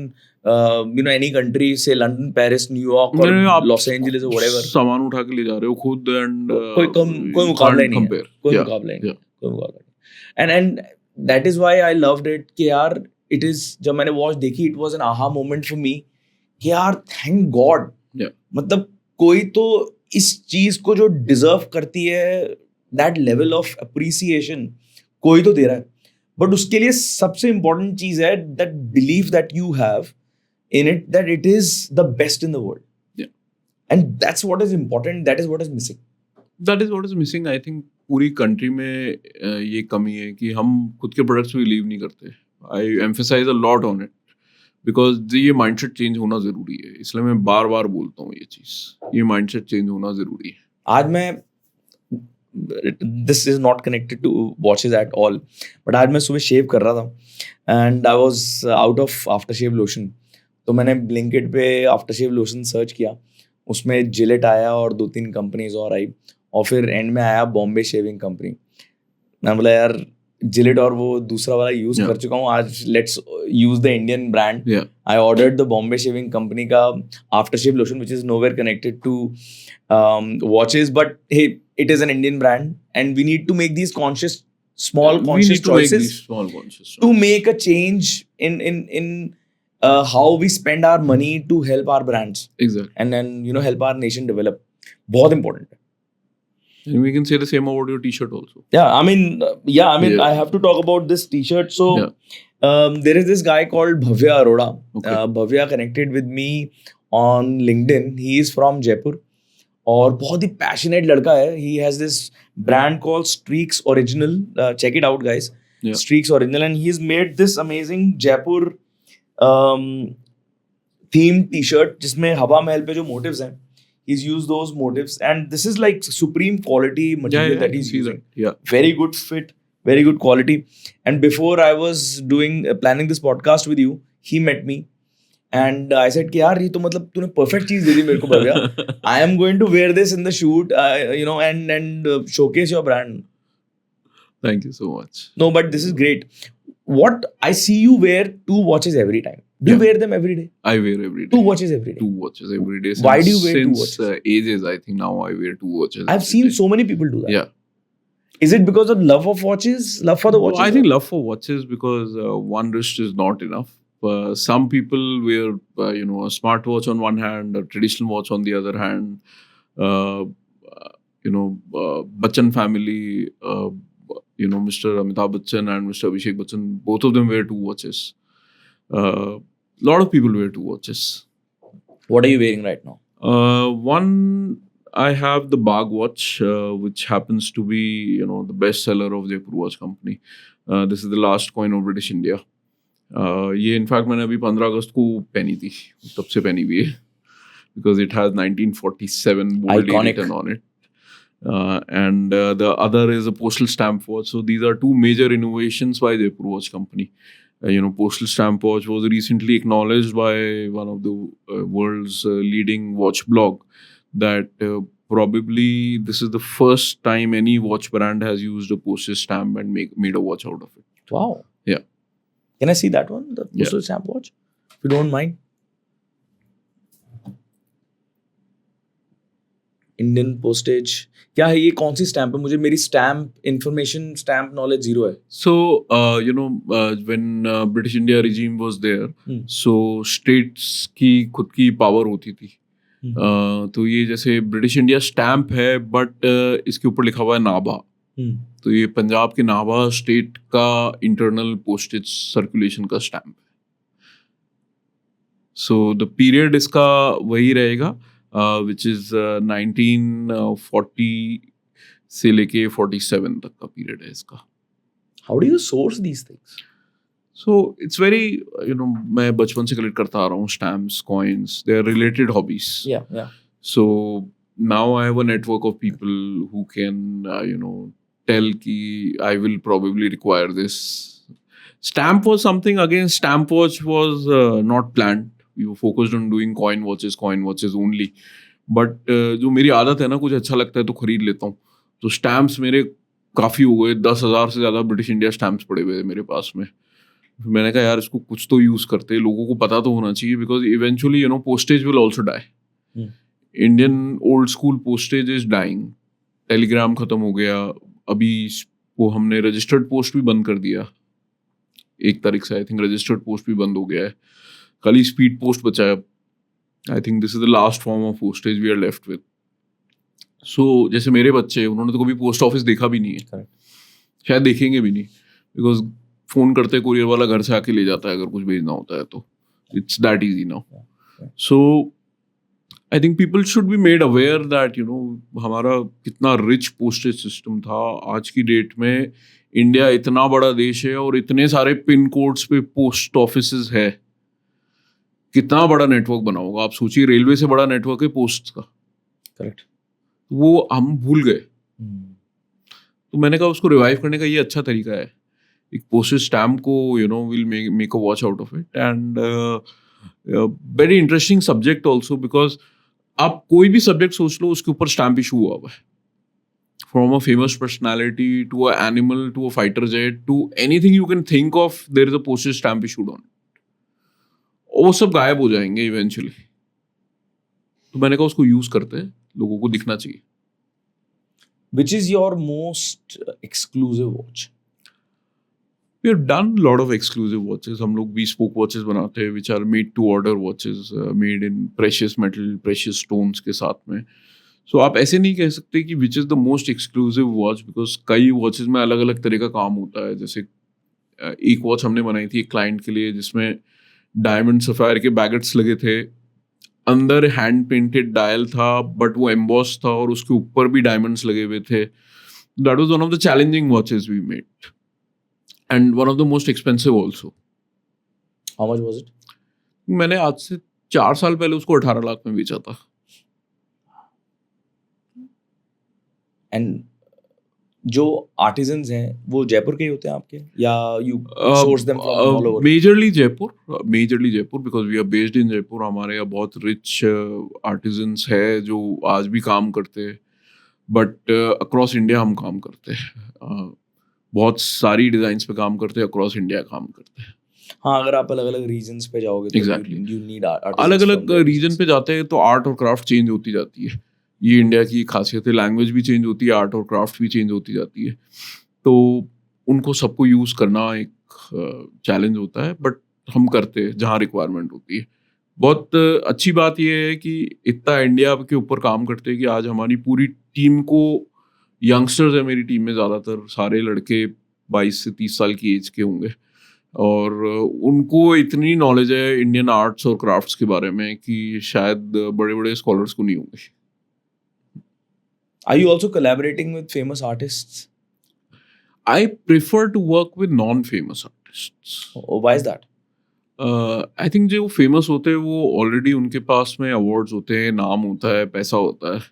any country, say London, Paris, New York, or आप Los Angeles or whatever. सामान उठा के ले जा रहे हो खुद, and कोई मुकाबला ही नहीं है. कोई मुकाबला ही नहीं है. कोई मुकाबला नहीं. And that is why I loved it कि यार it is, जब मैंने वॉच देखी, it was an aha moment for me कि यार thank God. Yeah. मतलब कोई तो इस चीज को जो डिजर्व करती है, that level of appreciation कोई तो दे रहा है. बट उसके लिए सबसे important चीज है that belief that you have in it, that it is the best in the world. Yeah. And that's what is important. That is what is missing. That is what is missing. I think पूरी country में ये कमी है कि हम खुद के products पे बिलीव नहीं करते. I emphasize a lot on it because ये माइंडसेट चेंज होना जरूरी है. इसलिए मैं बार बार बोलता हूँ ये चीज, ये माइंडसेट चेंज होना जरूरी है. आज मैं, this is not connected to watches at all, but आज मैं सुबह शेव कर रहा था and I was out of aftershave lotion. तो मैंने Blinkit पे aftershave lotion सर्च किया, उसमें जिलेट आया और 2-3 कंपनीज और आई, और फिर एंड में आया बॉम्बे शेविंग कंपनी. मैं बोला यार जिलेट और वो दूसरा वाला यूज Yeah. कर चुका हूँ, आज let's use the Indian brand. Yeah. I ordered the Bombay Shaving Company का aftershave lotion, which is nowhere connected to watches, but hey, it is an Indian brand, and we need to make these conscious small we conscious need to make choices these small conscious to make a change in how we spend our money to help our brands exactly. and then help our nation develop. बहुत important है. And we can say the same about your t-shirt also. Yeah, I mean, Yeah. I have to talk about this t-shirt. So, Yeah. there is this guy called Bhavya Arora. Okay. Bhavya connected with me on LinkedIn. He is from Jaipur. और बहुत ही passionate लड़का है. He has this brand called Streaks Original. Check it out, guys. Yeah. Streaks Original, and he's made this amazing Jaipur themed t-shirt जिसमें हवा महल पे जो motives हैं, he's used those motives, and this is like supreme quality material that he's using. Yeah. Very good fit, very good quality. And before I was doing planning this podcast with you, he met me. And I said कि यार ये तो मतलब तूने perfect चीज दे दी मेरे को Bhavya. I am going to wear this in the shoot, and showcase your brand. Thank you so much. No, but this is great. What I see you wear 2 watches every time. Do you Yeah. wear them every day? I wear every day. 2 watches every day. 2 watches every day. Why do you wear 2 Since ages, I think now I wear 2 watches. I've every seen day. so many people do that. Yeah. Is it because of love of watches? Love for the watches? I think love for watches because one wrist is not enough. Some people wear, a smartwatch on one hand, a traditional watch on the other hand. Bachchan family, Mr. Amitabh Bachchan and Mr. Abhishek Bachchan, both of them wear 2 watches. Lot of people wear 2 watches. What are you wearing right now? One, I have the Bagh watch, which happens to be, the best seller of Jaipur Watch Company. This is the last coin of British India. ये in fact मैंने अभी 15 अगस्त को पहनी थी, तब से पहनी हुई है, because it has 1947 bold Iconic. written on it. And the other is a postal stamp watch. So these are 2 major innovations by Jaipur Watch Company. Postal stamp watch was recently acknowledged by one of the world's leading watch blog that probably this is the first time any watch brand has used a postage stamp and made a watch out of it. Wow. Yeah. Can I see that one? The Yeah. postal stamp watch? If you don't mind. Indian postage. क्या है ये? कौन सी stamp है? मुझे मेरी stamp information, stamp knowledge zero है. So, when British India regime was there, so states की खुद की पावर होती थी. तो ये जैसे ब्रिटिश इंडिया स्टैम्प है, बट इसके ऊपर लिखा हुआ है नाभा. तो ये पंजाब के नाभा स्टेट का इंटरनल पोस्टेज सर्कुलेशन का स्टैम्प है. सो द पीरियड इसका वही रहेगा, विच इज 1940 से लेके 47 तक का पीरियड है इसका. How do you source these things? So it's very, मैं बचपन से कलेक्ट करता आ रहा हूँ stamps, coins, they are related hobbies. Yeah. So now I have a network of people who can, tell ki I will probably require this. Stamp was something, again, stamp watch was not planned. We were focused on doing coin watches only. But जो मेरी आदत है ना, कुछ अच्छा लगता है तो खरीद लेता हूँ. तो स्टैम्प्स मेरे काफ़ी हो गए, 10,000 से ज़्यादा ब्रिटिश इंडिया स्टैम्प्स पड़े हुए मेरे पास में. मैंने कहा यार इसको कुछ तो यूज़ करते, लोगों को पता तो होना चाहिए, because eventually postage will also die. Indian old school postage is dying. Telegram खत्म हो गया, अभी वो हमने रजिस्टर्ड पोस्ट भी बंद कर दिया 1 तारीख से. आई थिंक रजिस्टर्ड पोस्ट भी बंद हो गया है, खाली स्पीड पोस्ट बचा है. I think this is the last form of postage we are left with. So जैसे मेरे बच्चे, उन्होंने तो कभी पोस्ट ऑफिस देखा भी नहीं है. Correct. शायद देखेंगे भी नहीं, बिकॉज फोन करते कुरियर वाला घर से आके ले जाता है अगर कुछ भेजना होता है तो. It's that easy now. So I think people should be made aware that हमारा कितना रिच पोस्टेज सिस्टम था. आज की डेट में इंडिया इतना बड़ा देश है और इतने सारे पिन कोड्स पे पोस्ट ऑफिसेज है, कितना बड़ा नेटवर्क बना होगा. आप सोचिए, रेलवे से बड़ा नेटवर्क है पोस्ट का. करेक्ट. वो हम भूल गए. तो मैंने कहा उसको रिवाइव करने का ये अच्छा तरीका है. एक पोस्टेज स्टैम्प को will make a watch out of it. And very interesting subject also, because आप कोई भी सब्जेक्ट सोच लो, उसके ऊपर स्टैम्प इशू हुआ हुआ है. From a famous personality to a animal to a fighter jet to anything you can think of, there is a postage stamp issued on. वो सब गायब हो जाएंगे इवेंचुअली. तो मैंने कहा उसको यूज करते हैं, लोगों को दिखना चाहिए. Which is your most exclusive watch? We have done a lot of exclusive watches. हम लोग bespoke watches बनाते हैं, which are made to order watches, made in precious metal, precious stones के साथ में. So आप ऐसे नहीं कह सकते कि which is the most exclusive watch, because कई watches में अलग अलग तरह का काम होता है. जैसे एक वॉच हमने बनाई थी एक क्लाइंट के लिए जिसमें डायमंड सफायर के बैगेट्स लगे थे, अंदर हैंड पेंटेड डायल था बट वो एम्बॉस था और उसके ऊपर भी डायमंड्स लगे हुए थे. That was one of the challenging watches we made and one of the most expensive also. How much was it? मैंने आज से 4 साल पहले उसको 18 लाख में बेचा था. And जो आर्टिजन्स हैं वो जयपुर के ही होते हैं आपके, या you source them from all over? Majorly Jaipur because we are based in Jaipur. हमारे यहाँ बहुत रिच आर्टिजन्स है जो आज भी काम करते हैं, बट अक्रॉस इंडिया हम काम करते हैं. बहुत सारी डिजाइन्स पे काम करते हैं, अक्रॉस इंडिया काम करते हैं. हाँ, अगर आप अलग अलग रीजन्स पे जाओगे तो Exactly. you need artisans अलग अलग from there. रीजन पे जाते हैं तो आर्ट और क्राफ्ट चेंज होती जाती है. ये इंडिया की खासियत है, लैंग्वेज भी चेंज होती है, आर्ट और क्राफ्ट भी चेंज होती जाती है. तो उनको सबको यूज़ करना एक चैलेंज होता है, बट हम करते हैं जहाँ रिक्वायरमेंट होती है. बहुत अच्छी बात यह है कि इतना इंडिया के ऊपर काम करते हैं कि आज हमारी पूरी टीम को, यंगस्टर्स है मेरी टीम में, ज़्यादातर सारे लड़के 22 से 30 साल की एज के होंगे, और उनको इतनी नॉलेज है इंडियन आर्ट्स और क्राफ्ट्स के बारे में कि शायद बड़े बड़े स्कॉलर्स को नहीं होंगे. Are you also collaborating with famous artists? I prefer to work with non-famous artists. Oh, why is that? I think जो फेमस होते हैं वो ऑलरेडी उनके पास में अवार्ड्स होते हैं, नाम होता है, पैसा होता है.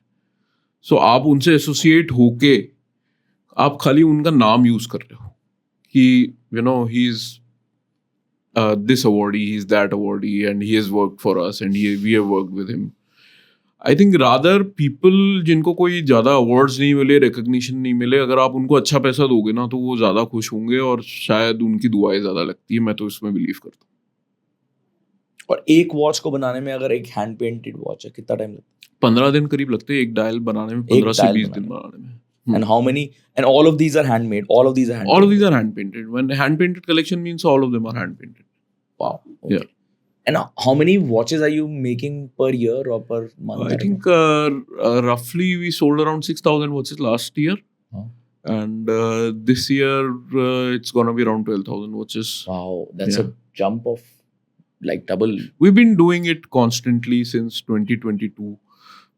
सो आप उनसे एसोसिएट होके आप खाली उनका नाम यूज कर रहे हो कि you know he is this awardee, he is that awardee and he has worked for us and we have worked with him. I think rather people जिनको कोई ज़्यादा अवार्ड्स नहीं मिले, रिकग्निशन नहीं मिले, अगर आप उनको अच्छा पैसा दोगे ना तो वो ज़्यादा खुश होंगे और शायद उनकी दुआएं ज़्यादा लगती है. मैं तो इसमें बिलीव करता हूँ. और एक वॉच को बनाने में, अगर एक हैंड पेंटेड वॉच है, कितना टाइम लगता 15 दिन करीब लगते हैं एक डायल बनाने में, 15 से 20 दिन बनाने में. है? And how many? And all of these are handmade. All of these are handmade. All of these are hand painted. When hand painted collection means all of them are hand painted. Wow. Okay. Yeah. And how many watches are you making per year or per month? I think roughly we sold around 6,000 watches last year. Huh. And this year it's gonna be around 12,000 watches. Wow, that's Yeah. a jump of like double. We've been doing it constantly since 2022.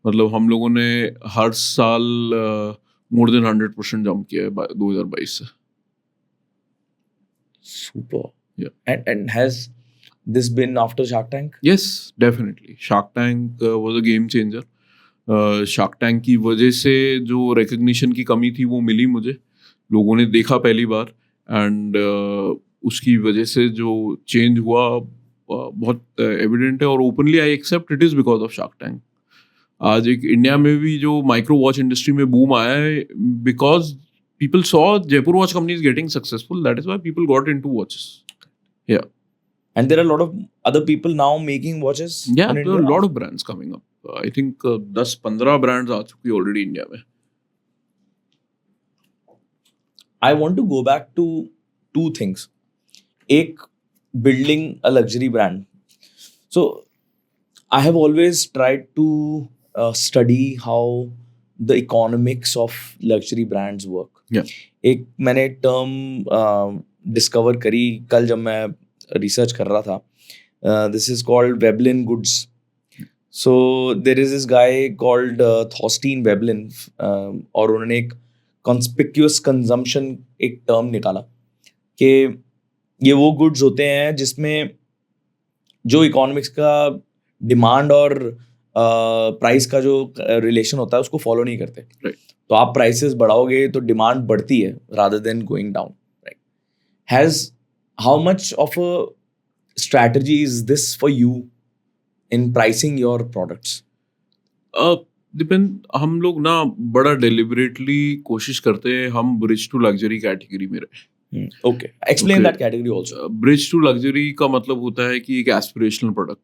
मतलब हम लोगों ने हर साल more than 100% jump किया है 2022 से. Super. Yeah. And has this been after Shark Tank? Yes, definitely. Shark Tank was a game changer. Shark Tank की वजह से जो recognition की कमी थी वो मिली मुझे, लोगों ने देखा पहली बार, and उसकी वजह से जो change हुआ बहुत evident है, और openly I accept it is because of Shark Tank. आज एक इंडिया में भी जो माइक्रो वॉच इंडस्ट्री में बूम आया है, because people saw Jaipur watch company is getting successful, that is why people got into watches. या And there are a lot of other people now making watches. Yeah, in there are India. a lot of brands coming up. I think 10-15 brands आ चुकी है already India में. I want to go back to two things. एक, building a luxury brand. So I have always tried to study how the economics of luxury brands work. Yeah. एक मैंने term discover करी कल जब मैं research कर रहा था. This is called Veblen goods. So there is this guy called Thorstein Veblen, और उन्होंने एक कॉन्स्पिक्यूअस कंजम्पशन एक टर्म निकाला कि ये वो गुड्स होते हैं जिसमें जो इकोनॉमिक्स का डिमांड और प्राइस का जो रिलेशन होता है उसको फॉलो नहीं करते. Right. तो आप प्राइसेस बढ़ाओगे तो डिमांड बढ़ती है rather than going down. Right. Has how much of a strategy is this for you in pricing your products? Depend. हम लोग ना बड़ा डेलिबरेटली कोशिश करते हैं हम ब्रिज टू लग्जरी कैटेगरी में रहे. Okay, explain that category also. Bridge to luxury का मतलब होता है कि एक aspirational product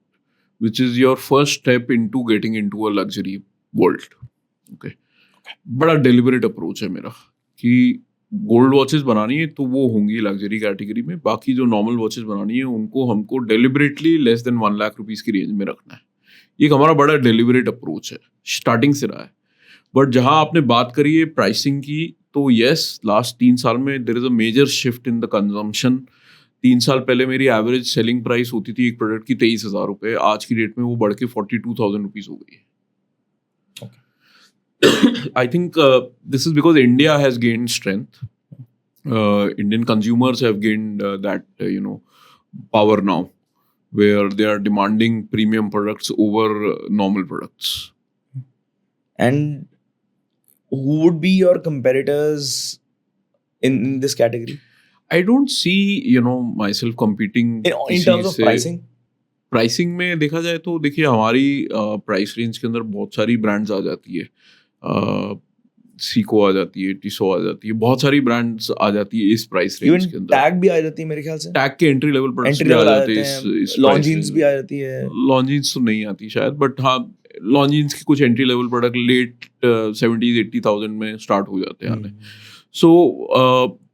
which is your first step into getting into a luxury world. Okay. बड़ा deliberate approach है मेरा कि गोल्ड वॉचेस बनानी है तो वो होंगी लग्जरी कैटेगरी में, बाकी जो नॉर्मल वॉचेस बनानी है उनको हमको deliberately less than 1 lakh rupees की रेंज में रखना है। ये एक हमारा बड़ा डेलिबरेट अप्रोच है, स्टार्टिंग से रहा है। बट जहाँ आपने बात करी है प्राइसिंग की, तो यस, लास्ट 3 साल में there is a major shift in the consumption. 3 साल पहले मेरी एवरेज सेलिंग प्राइस होती थी एक प्रोडक्ट की 23,000 रुपये, आज की डेट में वो बढ़ के 42,000 रुपीज हो गई है। I think this is because India has gained strength. Indian consumers have gained that power now, where they are demanding premium products over normal products. And who would be your competitors in this category? I don't see myself competing In terms of pricing? Pricing में देखा जाए तो देखिए हमारी price range के अंदर बहुत सारी ब्रांड्स आ जाती है। सीको आ जाती है, टिसो आ जाती है, बहुत सारी ब्रांड्स आ जाती है इस प्राइस रेंज के अंदर। टैग भी आ जाती है मेरे ख्याल से। टैग के एंट्री लेवल प्रोडक्ट्स भी आ जाते हैं, लॉन्जीन्स भी आ जाती है। लॉन्जीन्स तो नहीं आती शायद, बट हाँ लॉन्जीन्स की कुछ एंट्री लेवल प्रोडक्ट लेट 70,000-80,000 में स्टार्ट हो जाते हैं आने। सो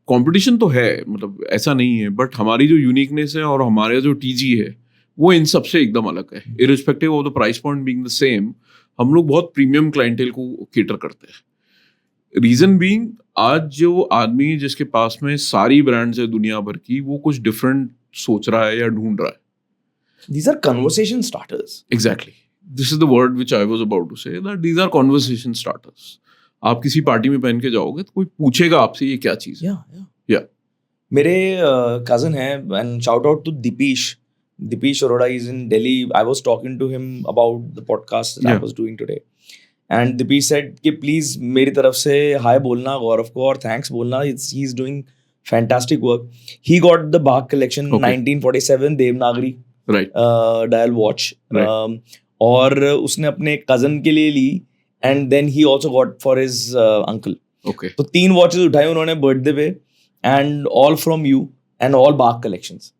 कंपटीशन तो है, मतलब ऐसा नहीं है, बट हमारी जो यूनिकनेस है और हमारा जो टीजी है वो इन सबसे एकदम अलग है। Irrespective of the price point being the same, हम लोग बहुत प्रीमियम क्लाइंटेल को केटर करते हैं। रीजन बीइंग, आज जो आदमी जिसके पास में सारी ब्रांड्स है दुनिया भर की, वो कुछ डिफरेंट सोच रहा है या ढूंढ रहा है। These are conversation starters. Exactly. This is the word which I was about to say, that these are conversation starters. आप किसी पार्टी में पहन के जाओगे तो कोई पूछेगा आपसे ये क्या चीज है। Yeah. मेरे cousin है, and shout out to Dipesh Arora is in Delhi. I was talking to him about the podcast that I was doing today. And Dipesh said कि please मेरी तरफ से hi बोलना गौरव को और thanks बोलना, he's doing fantastic work. He got the Bach collection 1947 Devanagari dial watch. और उसने अपने cousin के लिए ली, and then he also got for his uncle. तो 3 watches उठाए उन्होंने birthday पे, and all from you and all Bach collections.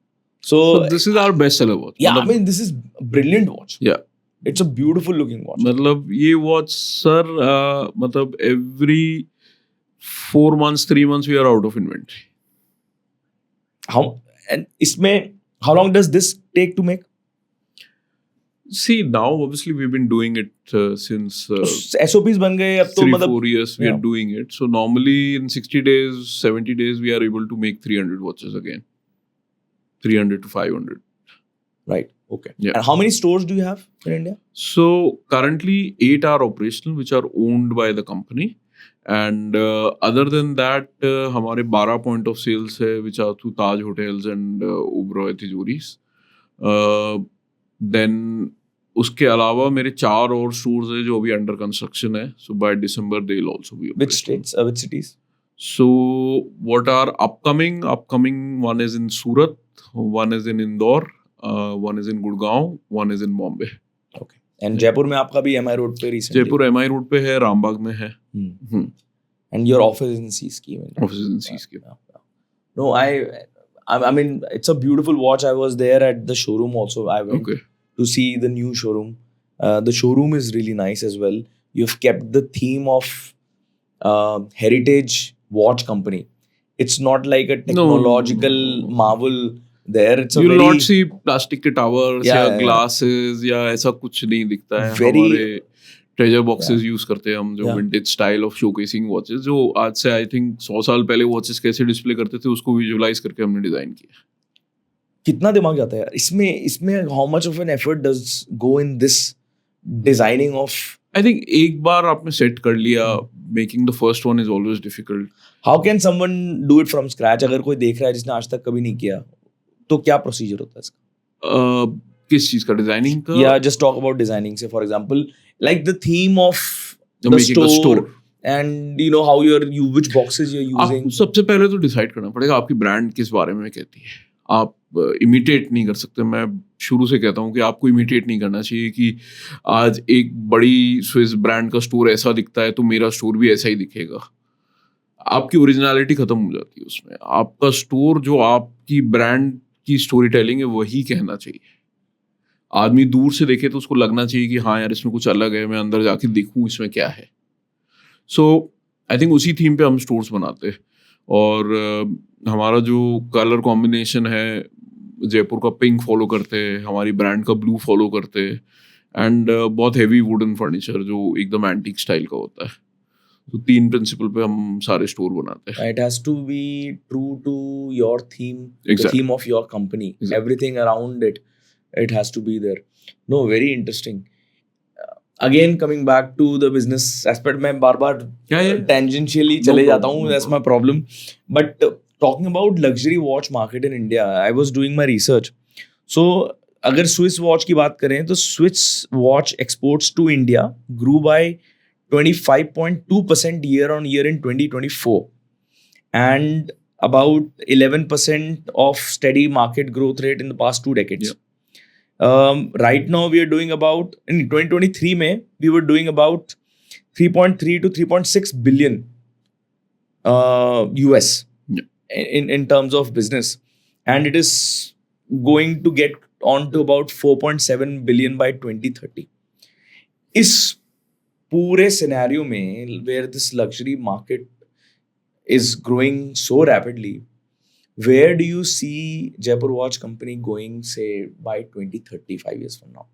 So this is our best seller watch. Yeah, I mean this is a brilliant watch. Yeah. It's a beautiful looking watch. मतलब ये watch sir मतलब every 4 months 3 months we are out of inventory. How long does this take to make? See, now obviously we've been doing it since SOPs बन गए अब तो, मतलब 3-4 years we are doing it. So normally in 60 days 70 days we are able to make 300 watches again. 300 to 500. Right. Okay. Yeah. And how many stores do you have in India? So currently 8 are operational, which are owned by the company, and other than that हमारे 12 point of sales है, which are through Taj Hotels and Oberoi Tijoris. Then उसके अलावा मेरे 4 और stores है जो अभी under construction है. So by December they'll also be operational. Which states? Which cities? So what are upcoming? Upcoming one is in Surat, one is in Indore, one is in Gurgaon, one is in Bombay. Okay. And Jaipur में आपका भी MI Road पे recently? Jaipur MI Road पे है, रामबाग में है. And your office is in C scheme. Office is in C scheme. No, I mean it's a beautiful watch. I was there at the showroom also. I went to see the new showroom. The showroom is really nice as well. You've kept the theme of heritage watch company. It's not like a technological marvel there. It's You'll not see plastic के towers या glasses या ऐसा कुछ नहीं दिखता है. हमारे treasure boxes use करते हैं हम, जो vintage style of showcasing watches, जो आज से I think 100 साल पहले watches कैसे display करते थे उसको visualize करके हमने design किया. कितना दिमाग जाता है यार इसमें how much of an effort does go in this designing of? I think एक बार आपने set कर लिया, making the first one is always difficult. How can someone do it from scratch? अगर कोई देख रहा है जिसने आज तक कभी नहीं किया, तो क्या प्रोसीजर होता है इसका? किस चीज का, डिजाइनिंग का? Yeah, just talk about designing. Say for example, like the theme of the making a store, and you know how which boxes you're using. सबसे पहले तो डिसाइड करना पड़ेगा आपकी ब्रांड किस बारे में कहती है. आप इमिटेट नहीं कर सकते. मैं शुरू से कहता हूँ कि आपको इमिटेट नहीं करना चाहिए कि आज एक बड़ी स्विस ब्रांड का स्टोर ऐसा दिखता है तो मेरा स्टोर भी ऐसा ही दिखेगा. आपकी ओरिजिनलिटी खत्म हो जाती है उसमें. आपका स्टोर जो आपकी ब्रांड की स्टोरी टेलिंग है वही कहना चाहिए. आदमी दूर से देखे तो उसको लगना चाहिए कि हाँ यार इसमें कुछ अलग है, मैं अंदर जाके देखूं इसमें क्या है. सो आई थिंक उसी थीम पे हम स्टोर्स बनाते हैं. और हमारा जो कलर कॉम्बिनेशन है, जयपुर का पिंक फॉलो करते हैं, हमारी ब्रांड का ब्लू फॉलो करते हैं, एंड बहुत हेवी वुडन फर्नीचर जो एकदम एंटीक स्टाइल का होता है. तो 3 प्रिंसिपल पे हम सारे स्टोर बनाते हैं. It has to be true to your theme, the Exactly. theme of your company. Exactly. Everything around it has to be there. No, very interesting. Again, coming back to the business aspect, मैं बार-बार Yeah. tangentially No चले जाता problem, हूँ. no That's my problem. But talking about luxury watch market in India, I was doing my research. So अगर Swiss watch की बात करें तो Swiss watch exports to India grew by 25.2% year on year in 2024, and about 11% of steady market growth rate in the past 2 decades. Right now we are doing about, in 2023 में we were doing about 3.3 to 3.6 billion US in terms of business, and it is going to get on to about 4.7 billion by 2030. इस पूरे scenario में where this luxury market is growing so rapidly, where do you see Jaipur Watch Company going, say, by 2030, 5 years from now?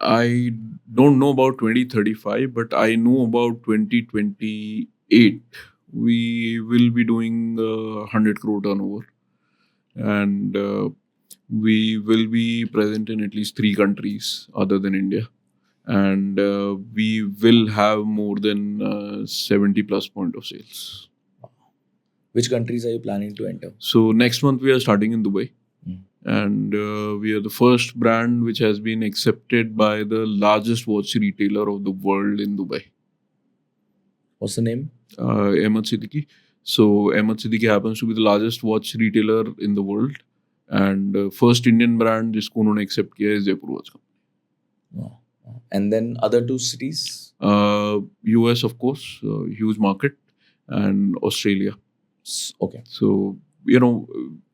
I don't know about 2035, but I know about 2028. We will be doing 100 crore turnover, and we will be present in at least 3 countries other than India, and we will have more than 70 plus point of sales. Which countries are you planning to enter? So next month we are starting in Dubai. Hmm. And we are the first brand which has been accepted by the largest watch retailer of the world in Dubai. What's the name? Ahmed Siddiqui. So Ahmed Siddiqui happens to be the largest watch retailer in the world, and first Indian brand जिसको उन्होंने accept किया है Jaipur watch का. And then other 2 cities? US of course, huge market, and Australia. Okay. So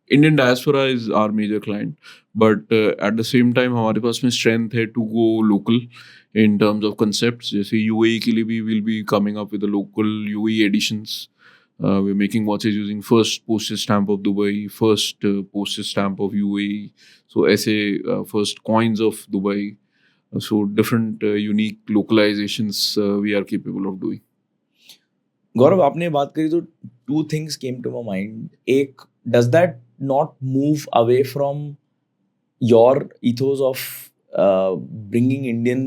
Indian diaspora is our major client, but at the same time हमारे पास में strength है to go local in terms of concepts. जैसे UAE के लिए भी will be coming up with the local UAE editions. We're making watches using first postage stamp of Dubai, first postage stamp of UAE. So ऐसे first coins of Dubai. So different unique localizations we are capable of doing. गौरव, आपने बात करी तो 2 things came to my mind. एक, does that not move away from your ethos of bringing Indian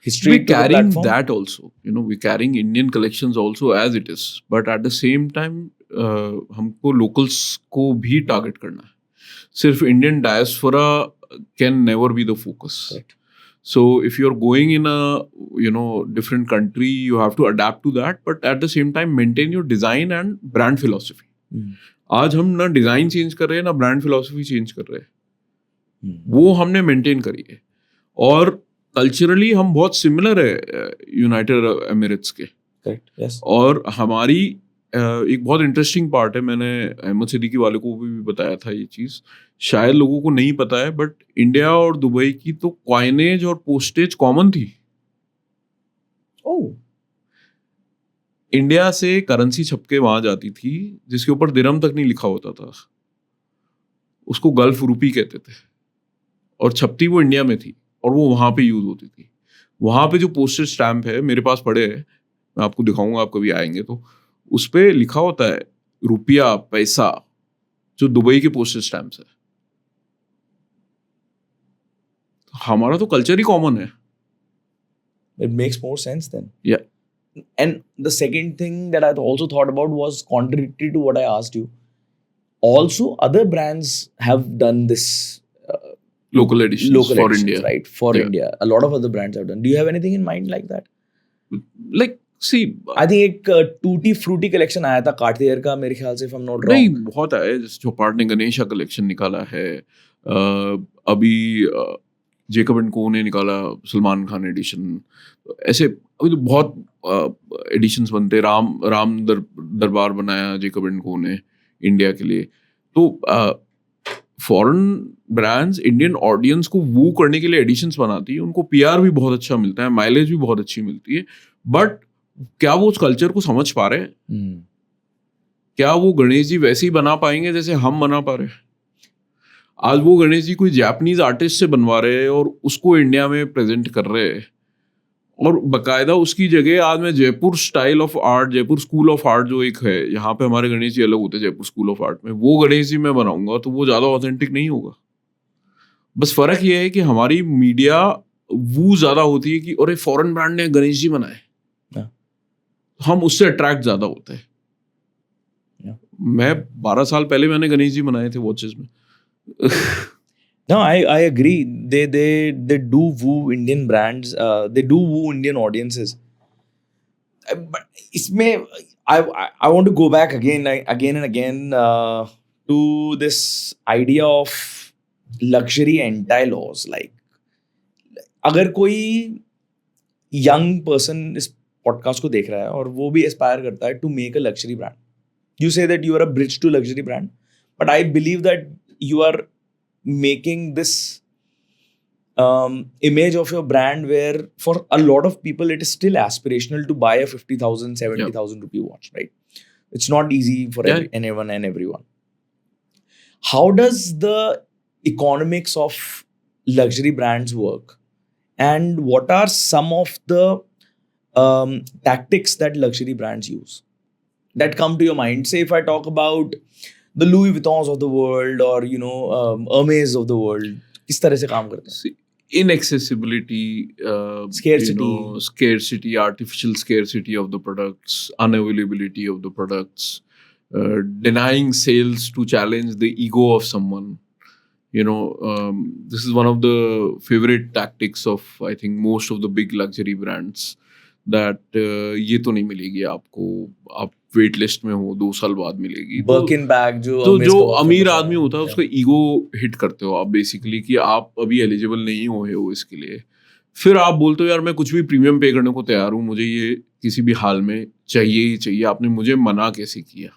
history We're to the carrying platform? that also. We're carrying Indian collections also as it is. But at the same time, हमको locals को भी target करना है. सिर्फ Indian diaspora can never be the focus. Correct. So if you're going in a different country, you have to adapt to that, but at the same time maintain your design and brand philosophy. आज हम ना design change कर रहे हैं ना brand philosophy change कर रहे हैं. वो हमने मेंटेन करी है, और कल्चरली हम बहुत सिमिलर है यूनाइटेड एमिरेट्स के. Correct. Yes. और हमारी एक बहुत इंटरेस्टिंग पार्ट है, मैंने अहमद सिद्दीकी वाले को भी बताया था ये चीज़, शायद लोगों को नहीं पता है, बट इंडिया और दुबई की तो कॉइनेज और पोस्टेज कॉमन थी. Oh. इंडिया से करेंसी छपके वहां जाती थी जिसके ऊपर दिरहम तक नहीं लिखा होता था, उसको गल्फ रूपी कहते थे, और छपती वो इंडिया में थी और वो वहां पे यूज होती थी. वहां पे जो पोस्टेज स्टैम्प है मेरे पास पड़े हैं, मैं आपको दिखाऊंगा, आप कभी आएंगे तो. उस पे लिखा होता है रुपया, पैसा, जो दुबई के पोस्टेज स्टैम्प्स है. हमारा तो कल्चर ही कॉमन है. It makes more sense then. Yeah. And the second thing that I also thought about was contradictory to what I asked you. Also, other brands have done this. Local editions Local for editions, India. right? For Yeah. India. A lot of other brands have done. Do you have anything in mind like that? Like, see, I think एक tutti frutti collection आया था Cartier का, मेरे ख्याल से, if I'm not wrong. नहीं, बहुत है. जैसे चौपाट ने गणेशा कलेक्शन निकाला है, अभी जेकब एंड को ने निकाला सलमान खान एडिशन. ऐसे अभी तो बहुत एडिशंस बनते हैं. राम दरबार बनाया जेकब एंड को ने इंडिया के लिए. तो फॉरेन ब्रांड्स इंडियन ऑडियंस को वू करने के लिए एडिशंस बनाती है, उनको पीआर भी बहुत अच्छा मिलता है, माइलेज भी बहुत अच्छी मिलती है, बट क्या वो उस कल्चर को समझ पा रहे हैं? क्या वो गणेश जी वैसे ही बना पाएंगे जैसे हम बना पा रहे हैं? आज वो गणेश जी कोई जापानीज आर्टिस्ट से बनवा रहे हैं और उसको इंडिया में प्रेजेंट कर रहे हैं, और बकायदा उसकी जगह आज मैं Jaipur style of art, Jaipur school of art जो एक है, यहाँ पे हमारे गणेश जी अलग होते हैं जयपुर स्कूल ऑफ आर्ट में, वो गणेश जी मैं बनाऊंगा तो वो ज्यादा ऑथेंटिक नहीं होगा। बस फर्क ये है कि हमारी मीडिया वो ज्यादा होती है कि अरे फॉरेन ब्रांड ने गणेश जी बनाए, हाँ। हम उससे अट्रैक्ट ज्यादा होते हैं। Yeah. मैं 12 साल पहले मैंने गणेश जी बनाए थे वॉचेस में। No, I agree. They do woo Indian brands. They do woo Indian audiences. But इसमें I want to go back again and again to this idea of luxury anti-laws. Like, अगर कोई young person इस podcast को देख रहा है और वो भी aspire करता है to make a luxury brand. You say that you are a bridge to luxury brand, but I believe that you are making this image of your brand where for a lot of people it is still aspirational to buy a 50,000, 70,000 rupee watch, right? It's not easy for anyone and everyone. How does the economics of luxury brands work? And what are some of the tactics that luxury brands use that come to your mind? Say if I talk about the Louis Vuittons of the world or Hermes of the world, किस तरह से काम करते हैं? Inaccessibility, Scarcity. Scarcity, artificial scarcity of the products, unavailability of the products, denying sales to challenge the ego of someone. This is one of the favorite tactics of, I think, most of the big luxury brands. That ये तो नहीं मिलेगी आपको, आप wait list में हो 2 साल बाद मिलेगी। बर्किन बैग जो अमीर आदमी होता है उसका ईगो हिट करते हो आप बेसिकली, कि आप अभी एलिजिबल नहीं हो इसके लिए। फिर आप बोलते हो यार मैं कुछ भी प्रीमियम पे करने को तैयार हूँ, मुझे ये किसी भी हाल में चाहिए ही चाहिए, आपने मुझे मना कैसे किया?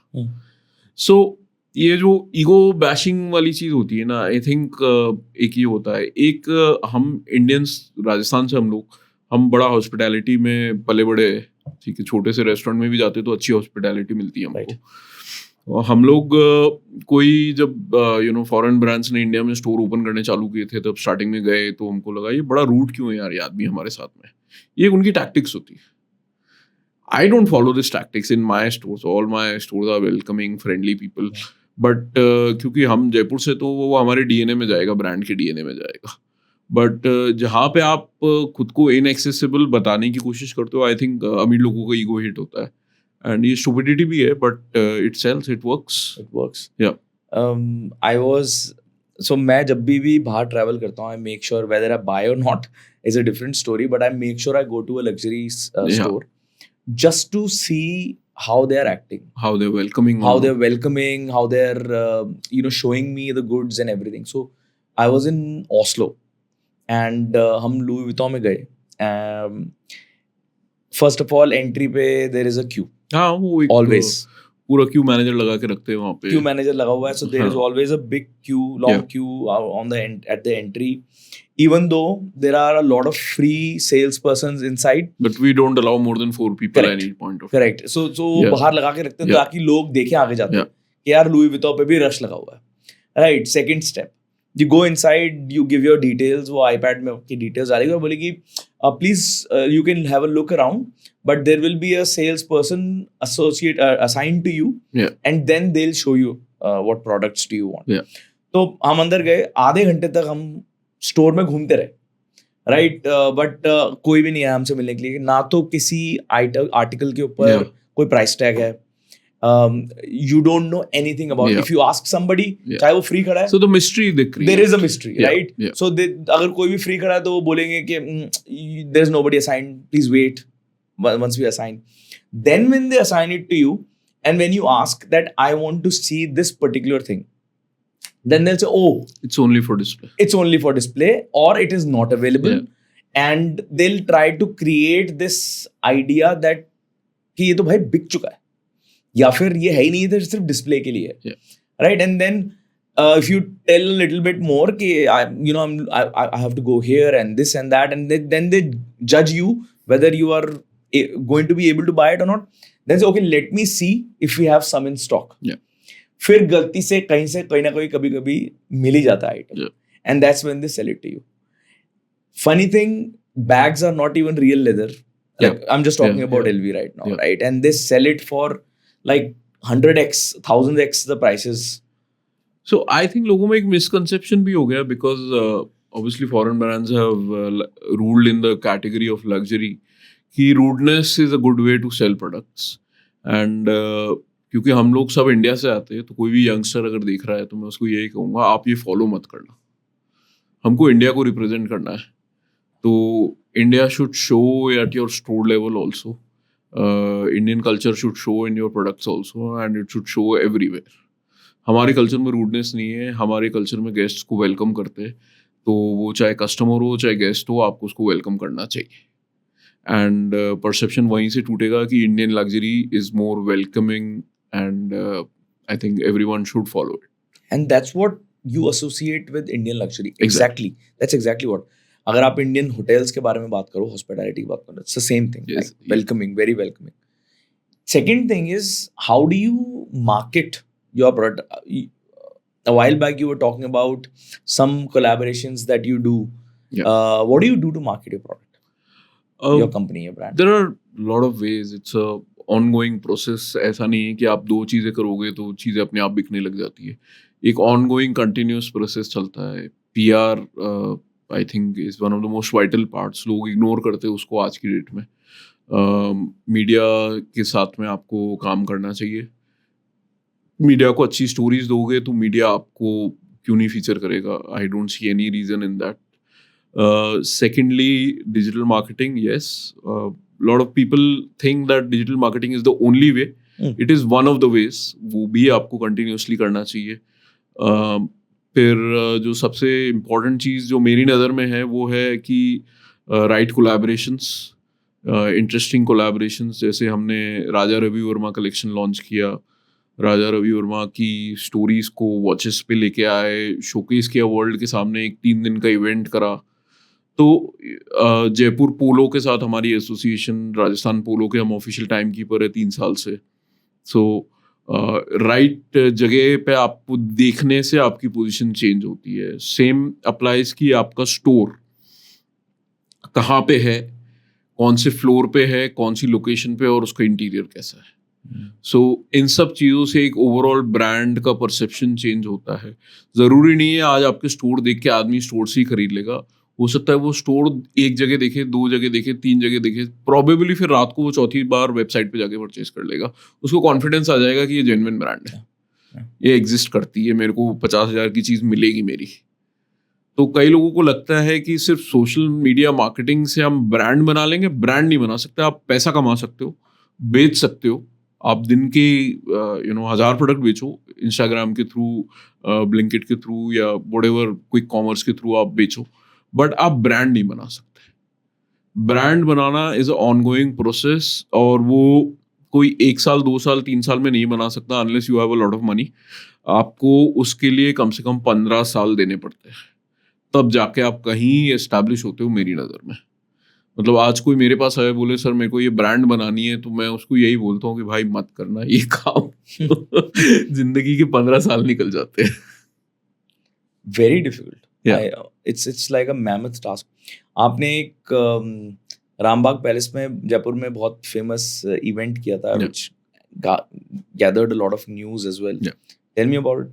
सो ये जो ईगो बैशिंग वाली चीज होती है ना, आई थिंक एक ये होता है, एक हम इंडियंस, राजस्थान से हम बड़ा हॉस्पिटैलिटी में पले बड़े, ठीक है, छोटे से रेस्टोरेंट में भी जाते तो अच्छी हॉस्पिटैलिटी मिलती है हमको। और हम लोग कोई जब फॉरेन ब्रांड्स ने इंडिया में स्टोर ओपन करने चालू किए थे, तब स्टार्टिंग में गए तो हमको लगा ये बड़ा रूड क्यों है यार, ये आदमी हमारे साथ में। ये उनकी टैक्टिक्स होती है। I don't follow this tactics in my stores, all my stores are welcoming, friendly people. But क्योंकि हम जयपुर से, तो वो हमारे डीएनए में जाएगा, ब्रांड के डीएनए में जाएगा। बट जहाँ पे आप खुद को इनएक्सेसिबल बताने की कोशिश करते हो, आई थिंक अमीर लोगों का ईगो हिट होता है, एंड ये स्टुपिडिटी भी है, but it sells, it works. Yeah I was so मैं जब भी बाहर ट्रैवल करता हूँ, I make sure whether I buy or not is a different story, but I make sure I go to a luxury store just to see how they are acting, how they're welcoming, how they're showing me the goods and everything. So I was in Oslo and हम Louis Vuitton में गए. First of all, entry पे there is a queue. हाँ, वो एक always पूरा Q manager लगा के रखते हैं वहाँ पे। क्यू मैनेजर लगा हुआ है, so there is always a big queue, long queue on the at the entry. Even though there are a lot of free salespersons inside, but we don't allow more than 4 people at any point of time. Correct. So बाहर लगा के रखते हैं ताकि लोग देखें आगे जाते हैं कि यार लुई विटॉन पे भी रश लगा हुआ है, right? Second step, you go inside, you give your details, वो iPad में आपकी details डालेगी और बोलेगी please you can have a look around, but there will be a salesperson assigned to you, and then they'll show you what products do you want. तो हम अंदर गए, आधे घंटे तक हम स्टोर में घूमते रहे, राइट? बट कोई भी नहीं आया हमसे मिलने के लिए, ना तो किसी आर्टिकल के ऊपर कोई प्राइस टैग है, you don't know anything about it. If you ask somebody, चाहे वो फ्री खड़ा है, so the mystery they create, there is a mystery, right? So अगर कोई भी फ्री खड़ा है तो वो बोलेंगे कि there is nobody assigned, please wait once we assign. Then when they assign it to you, and when you ask that I want to see this particular thing, then they'll say, oh, it's only for display, or it is not available. And they'll try to create this idea that कि ये तो भाई बिक चुका है, या फिर ये है ही नहीं, ये सिर्फ डिस्प्ले के लिए है, right? And then if you tell a little bit more कि I have to go here and this and that, and then they judge you whether you are going to be able to buy it or not, then say, okay, let me see if we have some in stock. Yeah. फिर गलती से कहीं ना कहीं कभी मिल ही जाता है item. Yeah. And that's when they sell it to you. Funny thing, bags are not even real leather. Like, I'm just talking about LV right now, right? And they sell it for like 100x, 1000x the prices. So I think लोगों में एक misconception भी हो गया because obviously foreign brands have ruled in the category of luxury कि rudeness is a good way to sell products. And क्योंकि हम लोग सब इंडिया से आते हैं तो कोई भी यंगस्टर अगर देख रहा है तो मैं उसको यही कहूँगा, आप ये फॉलो मत करना, हमको इंडिया को रिप्रेजेंट करना है. तो India should show at your store level also, Indian culture should show in your products also and it should show everywhere. हमारे कल्चर में रूडनेस नहीं है, हमारे कल्चर में गेस्ट को वेलकम करते हैं, तो वो चाहे कस्टमर हो चाहे गेस्ट हो, आपको उसको वेलकम करना चाहिए. एंड परसेप्शन वहीं से टूटेगा कि Indian luxury is more welcoming and I think everyone should follow it. And that's what you associate with Indian luxury. Exactly. That's exactly what. अगर आप इंडियन होटल्स के बारे में बात करो, हॉस्पिटैलिटी की बात करो, it's the same thing. Yes, Like, welcoming, very welcoming. Second thing is, how do you market your product? A while back, you were talking about some collaborations that you do. Yeah. What do you do to market your product? Your company, your brand? There are a lot of ways. It's a ongoing process. ऐसा नहीं है कि आप दो चीज़ें करोगे तो चीज़ें अपने आप बिकने लग जाती है. एक ongoing continuous process चलता है. PR I think is one of the most vital parts. लोग इग्नोर करते हैं उसको आज की डेट में. मीडिया के साथ में आपको काम करना चाहिए. मीडिया को अच्छी स्टोरीज दोगे तो मीडिया आपको क्यों नहीं फीचर करेगा? I don't see any reason in that. Secondly, digital marketing, yes. Lot of people think that digital marketing is the only way. It is one of the ways. वो भी आपको continuously करना चाहिए. फिर जो सबसे important चीज़ जो मेरी नज़र में है वो है कि right collaborations, interesting collaborations. जैसे हमने राजा रवि वर्मा कलेक्शन लॉन्च किया. राजा रवि वर्मा की स्टोरीज को वॉचेस पे लेके आए, शोकेस किया वर्ल्ड के सामने, एक 3 दिन का इवेंट करा. तो जयपुर पोलो के साथ हमारी एसोसिएशन, राजस्थान पोलो के हम ऑफिशियल टाइम कीपर है 3 साल से. सो राइट जगह पे आपको देखने से आपकी पोजीशन चेंज होती है. सेम अप्लाइज कि आपका स्टोर कहाँ पे है, कौन से फ्लोर पे है, कौन सी लोकेशन पे, और उसका इंटीरियर कैसा है. सो इन सब चीज़ों से एक ओवरऑल ब्रांड का परसेप्शन चेंज होता है. ज़रूरी नहीं है आज आपके स्टोर देख के आदमी स्टोर से ही खरीद लेगा. हो सकता है वो स्टोर एक जगह देखे, 2 जगह देखे, 3 जगह देखे, प्रॉबेबली फिर रात को वो चौथी बार वेबसाइट पे जाके परचेज कर लेगा. उसको कॉन्फिडेंस आ जाएगा कि ये जेन्युइन ब्रांड है, ये एग्जिस्ट करती है, मेरे को 50,000 की चीज़ मिलेगी मेरी. तो कई लोगों को लगता है कि सिर्फ सोशल मीडिया मार्केटिंग से हम ब्रांड बना लेंगे. ब्रांड नहीं बना सकते. आप पैसा कमा सकते हो, बेच सकते हो. आप दिन के 1000 प्रोडक्ट बेचो, इंस्टाग्राम के थ्रू, ब्लिंकिट के थ्रू, या व्हाटएवर क्विक कॉमर्स के थ्रू आप बेचो, बट आप ब्रांड नहीं बना सकते. Brand banana is a ongoing process, और वो कोई 1 साल 2 साल 3 साल में नहीं बना सकता unless you have a lot of money. आपको उसके लिए कम से कम 15 साल देने पड़ते हैं, तब जाके आप कहीं एस्टैब्लिश होते हो मेरी नज़र में. मतलब आज कोई मेरे पास आए बोले सर मेरे को ये ब्रांड बनानी है, तो मैं उसको यही बोलता हूँ कि भाई मत करना ये काम. जिंदगी के 15 साल निकल जाते हैं. Very difficult. Yeah. It's like a mammoth task. आपने एक रामबाग पैलेस में जयपुर में बहुत फेमस इवेंट किया था, which gathered a lot of news as well. Yeah. Tell me about it.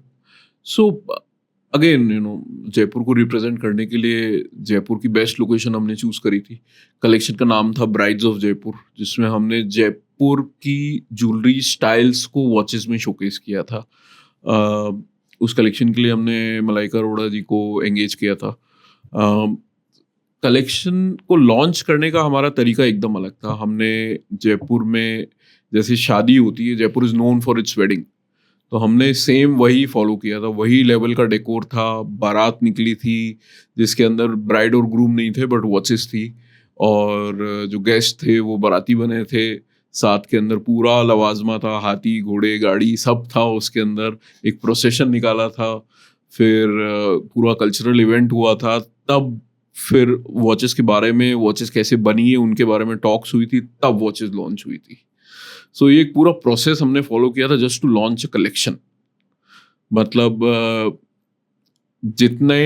So again Jaipur को रिप्रेजेंट करने के लिए जयपुर की बेस्ट लोकेशन हमने चूज करी थी. कलेक्शन का नाम था ब्राइड्स ऑफ जयपुर, जिसमें हमने जयपुर की ज्वेलरी स्टाइल्स को वॉचेस में शोकेस किया था. उस कलेक्शन के लिए हमने मलाइका अरोड़ा जी को एंगेज किया था. कलेक्शन को लॉन्च करने का हमारा तरीका एकदम अलग था. हमने जयपुर में जैसे शादी होती है, Jaipur is known for its wedding, तो हमने सेम वही फॉलो किया था. वही लेवल का डेकोर था. बारात निकली थी जिसके अंदर ब्राइड और ग्रूम नहीं थे बट वॉचेस थी, और जो गेस्ट थे वो बाराती बने थे. साथ के अंदर पूरा लवाजमा था, हाथी घोड़े गाड़ी सब था उसके अंदर. एक प्रोसेशन निकाला था, फिर पूरा कल्चरल इवेंट हुआ था. तब फिर वॉचेस के बारे में, वॉचेस कैसे बनी है उनके बारे में टॉक्स हुई थी, तब वॉचेस लॉन्च हुई थी. सो ये एक पूरा प्रोसेस हमने फॉलो किया था just to launch a collection. मतलब जितने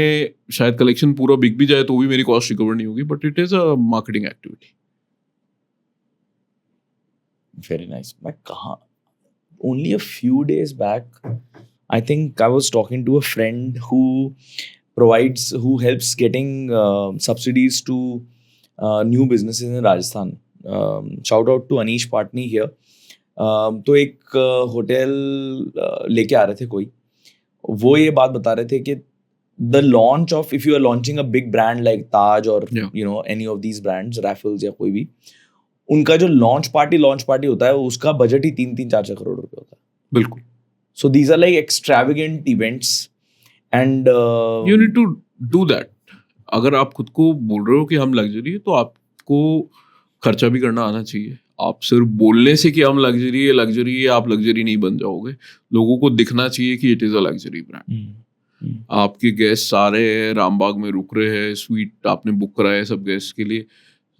शायद कलेक्शन पूरा बिक भी जाए तो भी मेरी कॉस्ट रिकवर नहीं होगी, but it is a marketing activity. Very nice. मैं कहाँ? Only a few days back, I think I was talking to a friend who helps getting subsidies to new businesses in Rajasthan. Shout out to Anish Patni here. तो एक hotel लेके आ रहे थे कोई, वो ये बात बता रहे थे कि the launch of, if you are launching a big brand like Taj or any of these brands, Raffles या कोई भी, उनका जो लॉन्च पार्टी होता है उसका बजट ही 3-4 करोड़ रुपए होता है. बिल्कुल. So these are like extravagant events and you need to do that. अगर आप खुद को बोल रहे हो कि हम लग्जरी है, तो आपको खर्चा भी करना आना चाहिए. आप सिर्फ बोलने से कि हम लग्जरी है, आप लग्जरी नहीं बन जाओगे. लोगों को दिखना चाहिए कि it is a luxury brand. आपके गेस्ट सारे रामबाग में रुक रहे हैं, स्वीट आपने बुक कराया है सब गेस्ट के लिए,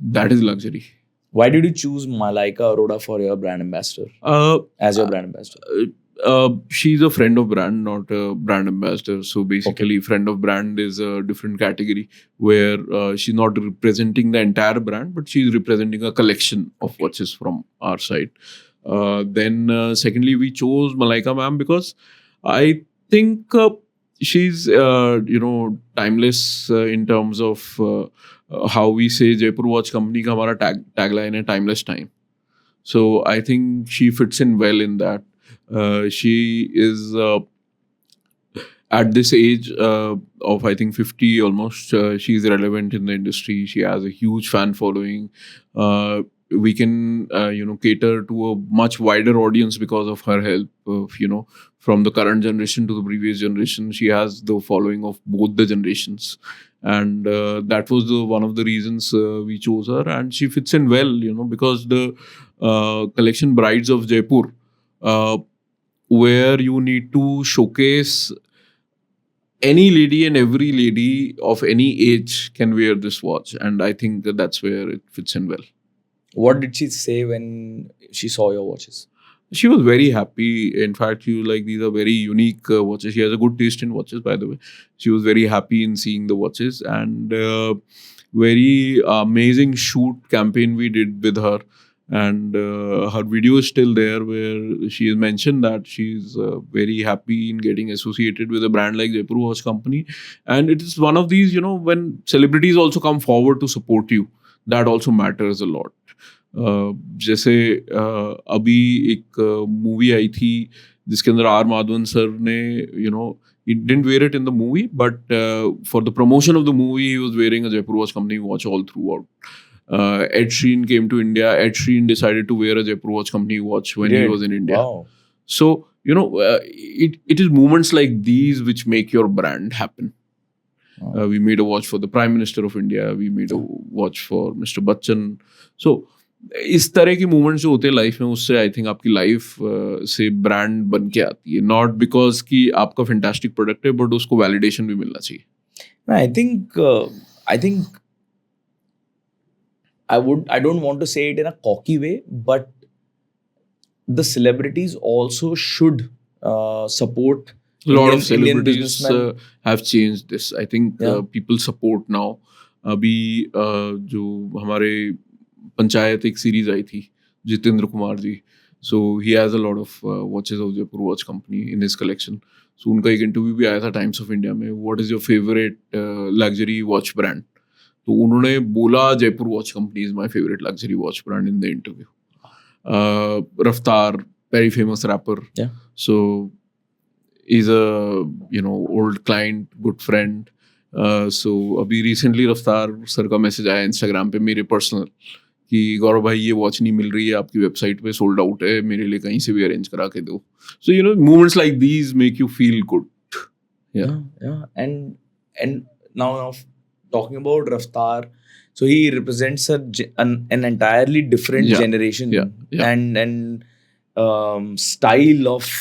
that is luxury. Why did you choose Malaika Arora for your brand ambassador? As your brand ambassador? She's a friend of brand, not a brand ambassador. So basically, friend of brand is a different category where she's not representing the entire brand, but she's representing a collection of watches from our side. Then secondly, we chose Malaika ma'am because I think she's timeless in terms of how we say Jaipur Watch Company का हमारा tagline है timeless time. So I think she fits in well in that. She is at this age of I think 50 almost. She's relevant in the industry. She has a huge fan following. We can cater to a much wider audience because of her help. From the current generation to the previous generation, she has the following of both the generations. And that was one of the reasons we chose her, and she fits in well, because the collection Brides of Jaipur, where you need to showcase any lady and every lady of any age can wear this watch, and I think that's where it fits in well. What did she say when she saw your watches? She was very happy. In fact, she was like, these are very unique watches. She has a good taste in watches, by the way. She was very happy in seeing the watches, and very amazing shoot campaign we did with her. And her video is still there where she has mentioned that she's very happy in getting associated with a brand like Jaipur Watch Company. And it is one of these, when celebrities also come forward to support you, that also matters a lot. जैसे अभी एक movie आई थी जिसके अंदर are Madhavan sir ने he didn't wear it in the movie, but for the promotion of the movie he was wearing a Jaipur Watch Company watch all throughout. Ed Sheeran came to India. Ed Sheeran decided to wear a Jaipur Watch Company watch when he was in India. Wow. So it is moments like these which make your brand happen. We made a watch for the Prime Minister of India. We made a watch for Mr. Bachchan. So इस तरह की movements जो होते हैं life में, उससे I think आपकी life से ब्रांड बन के आती है. नॉट बिकॉज कि आपका फैंटास्टिक प्रोडक्ट है, बट उसको वैलिडेशन भी मिलना चाहिए. I think I don't want to say it in a cocky way, but the celebrities also should support A lot of Indian celebrities businessmen. have changed this. I think Yeah. people support now. अभी जो हमारे पंचायत एक series आई थी Jitendra Kumar ji, so he has a lot of watches of Jaipur watch company in his collection. So उनका एक interview भी आया था टाइम्स ऑफ इंडिया में, what is your favourite luxury watch brand. तो उन्होंने बोला Jaipur watch company is my favourite luxury watch brand in the interview. Raftaar, very famous rapper, so is a old client, good friend. So अभी recently रफ्तार sir का message आया Instagram पे मेरे personal कि गौरव भाई ये वॉच नहीं मिल रही है आपकी वेबसाइट पे, सोल्ड आउट है, मेरे लिए कहीं से भी अरेंज करा के दो. So moments like these make you feel good. Yeah. And now talking about Raftar, so he represents an entirely different Yeah. generation Yeah. and style of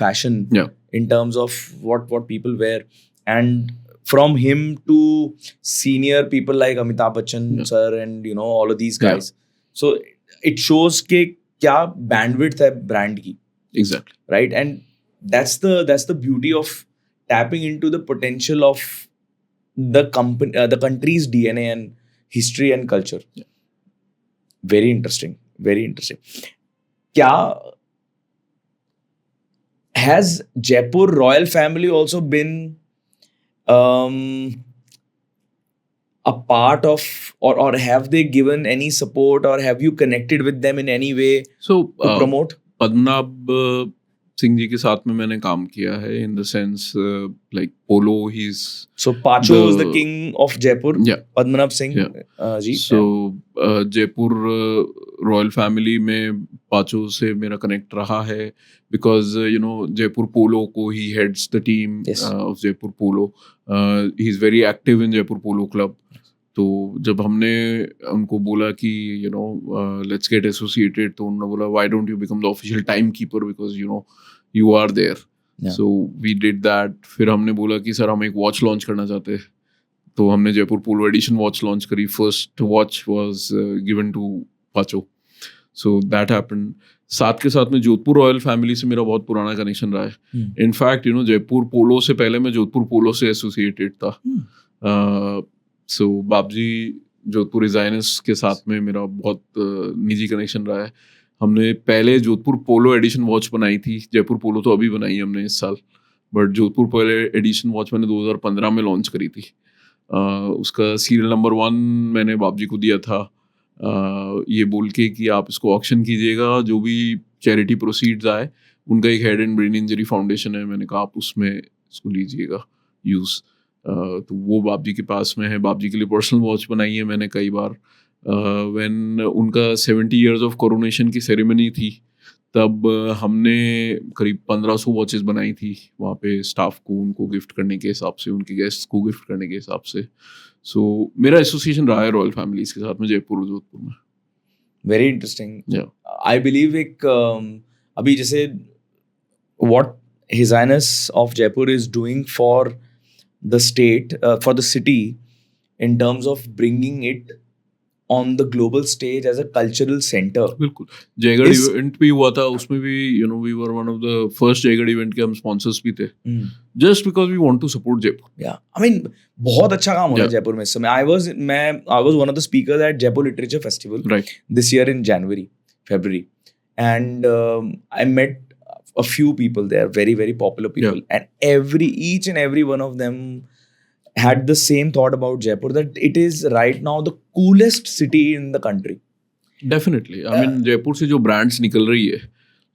fashion Yeah. in terms of what people wear. And from him to senior people like Amitabh Bachchan sir and all of these guys. So it shows कि क्या bandwidth है brand की, Exactly. right? And that's the beauty of tapping into the potential of the country's DNA and history and culture. Very interesting. क्या has Jaipur royal family also been a part of, or have they given any support, or have you connected with them in any way So to promote? Padmanabha Singh ji के साथ में मैंने काम किया है in the sense like Polo, he's So Pacho is the the- king of Jaipur. Yeah. Padmanabh Singh ji. So Jaipur royal family में पाचो से मेरा कनेक्ट रहा है बिकॉज जयपुर पोलो को he heads the team Yes. Of Jaipur polo. He is very active in Jaipur polo club. तो जब हमने उनको बोला कि लेट्स गेट एसोसिएटेड, तो उन्होंने बोला why don't you become the official time keeper because you are there. Yeah. So we did that. फिर हमने बोला कि सर हम एक वॉच लॉन्च करना चाहते हैं, तो हमने Jaipur polo edition watch launch करी. First watch was given to Pacho. So that happened. साथ के साथ में जोधपुर रॉयल फैमिली से मेरा बहुत पुराना कनेक्शन रहा है. इनफैक्ट जयपुर पोलो से पहले मैं जोधपुर पोलो से एसोसिएटेड था. सो बाबजी जोधपुर डिजाइनर्स के साथ में मेरा बहुत निजी कनेक्शन रहा है. हमने पहले जोधपुर पोलो एडिशन वॉच बनाई थी. जयपुर पोलो तो अभी बनाई है हमने इस साल, but Jodhpur polo edition watch मैंने 2015 में लॉन्च करी थी. उसका सीरियल नंबर 1 मैंने बाबजी को दिया था, ये बोल के कि आप इसको ऑक्शन कीजिएगा, जो भी चैरिटी प्रोसीड्स आए. उनका एक head and brain injury foundation है, मैंने कहा आप उसमें इसको लीजिएगा यूज़. तो वो बाबजी के पास में है. बाबजी के लिए पर्सनल वॉच बनाई है मैंने कई बार. व्हेन उनका 70 इयर्स ऑफ कोरोनेशन की सेरेमनी थी, तब हमने करीब 1500 वॉचेस बनाई थी वहाँ पे स्टाफ को, उनको गिफ्ट करने के हिसाब से, उनके गेस्ट को गिफ्ट करने के हिसाब से. सो मेरा एसोसिएशन रहा है रॉयल फैमिलीज के साथ में जयपुर और जोधपुर में. Very interesting. Yeah. I believe एक अभी जैसे what His Highness of Jaipur is doing for the state, for the city, in terms of bringing it on the global stage as a cultural center. बिल्कुल. Jaigarh Is- event भी हुआ था, उसमें भी we were one of the first Jaigarh event के हम sponsors भी थे, just because we want to support Jaipur. Yeah, I mean बहुत अच्छा काम हो रहा है Yeah. जयपुर में इस समय. I was one of the speakers at Jaipur Literature Festival right. this year in February, and I met a few people there, very very popular people, and each and every one of them had the same thought about Jaipur, that it is right now the coolest city in the country. Definitely. I mean Jaipur से जो brands निकल रही है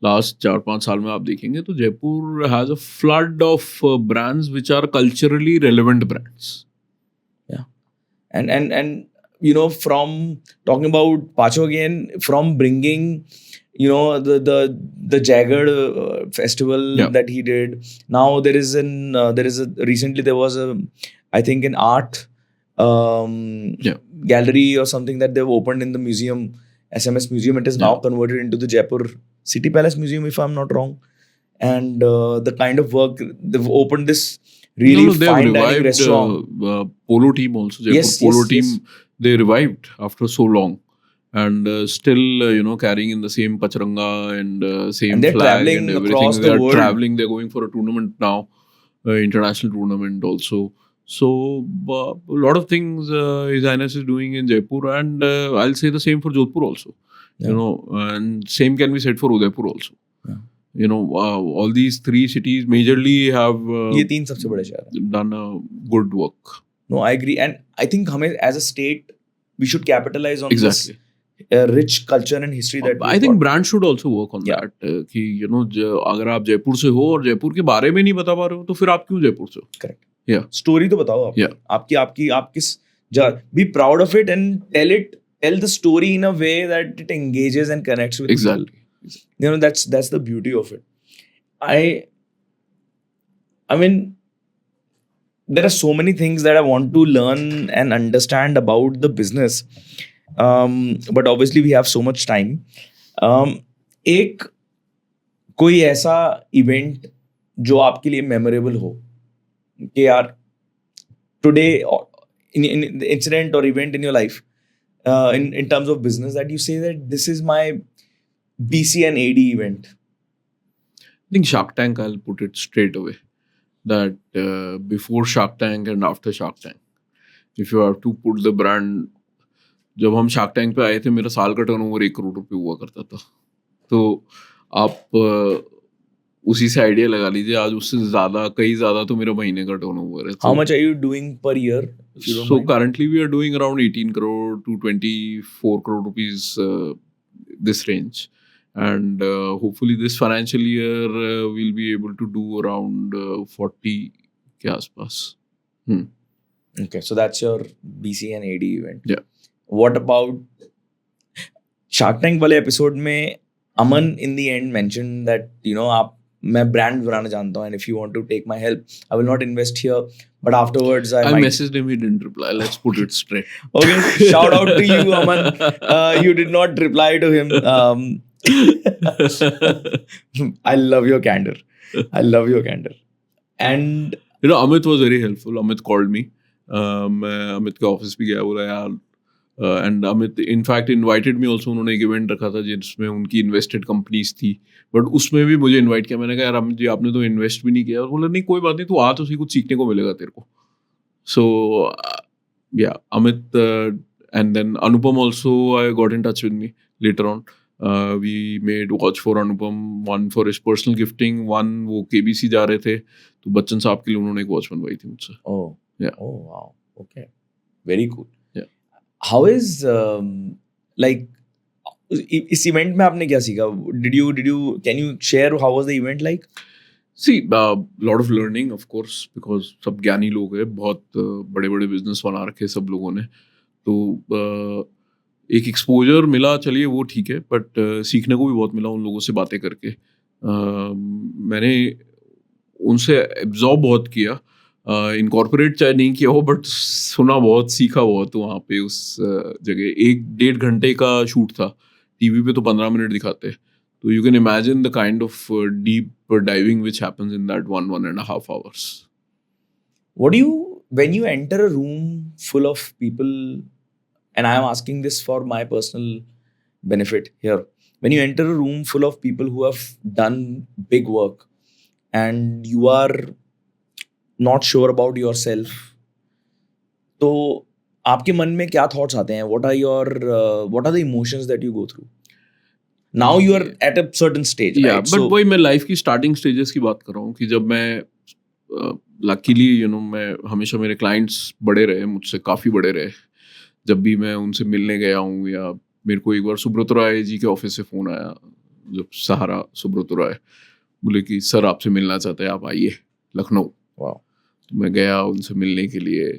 last 4-5 साल में, आप देखेंगे तो Jaipur has a flood of brands which are culturally relevant brands. And from talking about Pacho again, from bringing the Jagger festival Yeah. that he did. Now recently there was I think an art Yeah. gallery or something that they've opened in the museum, SMS Museum. It is now converted into the Jaipur City Palace Museum, if I'm not wrong. And the kind of work they've opened, this really they've fine dining revived restaurant. Polo team also. Jaipur Yes, Polo yes, team, yes. they revived after so long, and still carrying in the same pacharanga and same And they're flag traveling and everything. across the They're world. traveling. They're going for a tournament now, international tournament also. So a lot of things His Highness is doing in Jaipur, and I'll say the same for Jodhpur also. And same can be said for Udaipur also. All these 3 cities majorly have ये 3 सबसे बड़े शहर हैं. done a good work. No, I agree, and I think हमें as a state we should capitalize on Exactly. this rich culture and history that I we've think got. brands should also work on Yeah. that. कि अगर आप जयपुर से हो और जयपुर के बारे में नहीं बता पा रहे हो, तो फिर आप क्यों जयपुर से हो? Correct. Yeah. Story तो बताओ आप. Yeah. आप किस be proud of it and tell the story in a way that it engages and connects with people. Exactly. That's the beauty of it. I mean, there are so many things that I want to learn and understand about the business, but obviously we have so much time. एक कोई ऐसा event जो आपके लिए memorable हो कि यार today, or in the incident or event in your life, in terms of business, that you say that this is my BC and AD event? I think Shark Tank, I'll put it straight away. That before Shark Tank and after Shark Tank, if you have to put the brand, जब हम Shark Tank पे आए थे मेरा साल का turnover 1 crore रुपए हुआ करता था. तो आप उसी से आइडिया लगा लीजिए, आज उससे ज़्यादा, कई ज़्यादा तो मेरा महीने का टर्नओवर है. How much are you doing per year? if you don't So mind? currently we are doing around 18 crore to 24 crore rupees, this range. And hopefully this financial year we'll be able to do around 40 के आसपास. Okay, so that's your BC and AD event. Yeah. What about Shark Tank वाले episode में Aman in the end mentioned that मैं brand बनाना जानता हूँ and if you want to take my help, I will not invest here, but afterwards I might. messaged him, he didn't reply. Let's put it straight. Okay, shout out to you, Aman. You did not reply to him. I love your candor. And Amit was very helpful. Amit called me. मैं अमित के office भी गया, बोला यार, and Amit in fact invited me also. उन्होंने एक event रखा था जिसमें उनकी इन्वेस्टेड कंपनीज थी, बट उसमें भी मुझे इनवाइट किया. मैंने कहा यार अमित जी आपने तो इन्वेस्ट भी नहीं किया. बोला नहीं कोई बात नहीं, तू आ तो सही, कुछ सीखने को मिलेगा तेरे को. So yeah Amit, and then Anupam also I got in touch with me later on. We made watch for Anupam, one for his personal gifting, one वो KBC जा रहे थे तो बच्चन साहब के लिए उन्होंने एक वॉच बनवाई थी मुझसे. oh wow, okay, very cool. Yeah. How is like इस इवेंट में आपने क्या सीखा? Did you can you share how was the event like? See, lot of learning of course, because सब ज्ञानी लोग हैं, बहुत बड़े बड़े बिजनेस बना रखे सब लोगों ने, तो एक एक्सपोजर मिला, चलिए वो ठीक है, बट सीखने को भी बहुत मिला उन लोगों से बातें करके. मैंने उनसे एब्जॉर्ब बहुत किया, इनकॉर्पोरेट चाहे नहीं किया हो, बट सुना बहुत, सीखा बहुत वहाँ पे उस जगह. 1-1.5 घंटे का शूट था, टीवी पे तो 15 मिनट दिखाते, तो you can imagine the kind of deep diving which happens in that 1.5 hours. What do you, when you enter a room full of people, and I am asking this for my personal benefit here, when you enter a room full of people who have done big work and you are not sure about yourself, तो आपके मन में क्या thoughts आते हैं? What are the emotions that you go through? Now you are at a certain stage, yeah, right? but वही मैं life की स्टार्टिंग स्टेजेस की बात कर रहा हूँ कि जब मैं लकीली मैं हमेशा, मेरे क्लाइंट्स बड़े रहे मुझसे, काफ़ी बड़े रहे. जब भी मैं उनसे मिलने गया हूँ, या मेरे को एक बार सुब्रत राय जी के ऑफिस से फ़ोन आया, जब सहारा सुब्रत राय बोले कि सर आपसे मिलना चाहते हैं, आप आइए लखनऊ. Wow. तो मैं गया उनसे मिलने के लिए.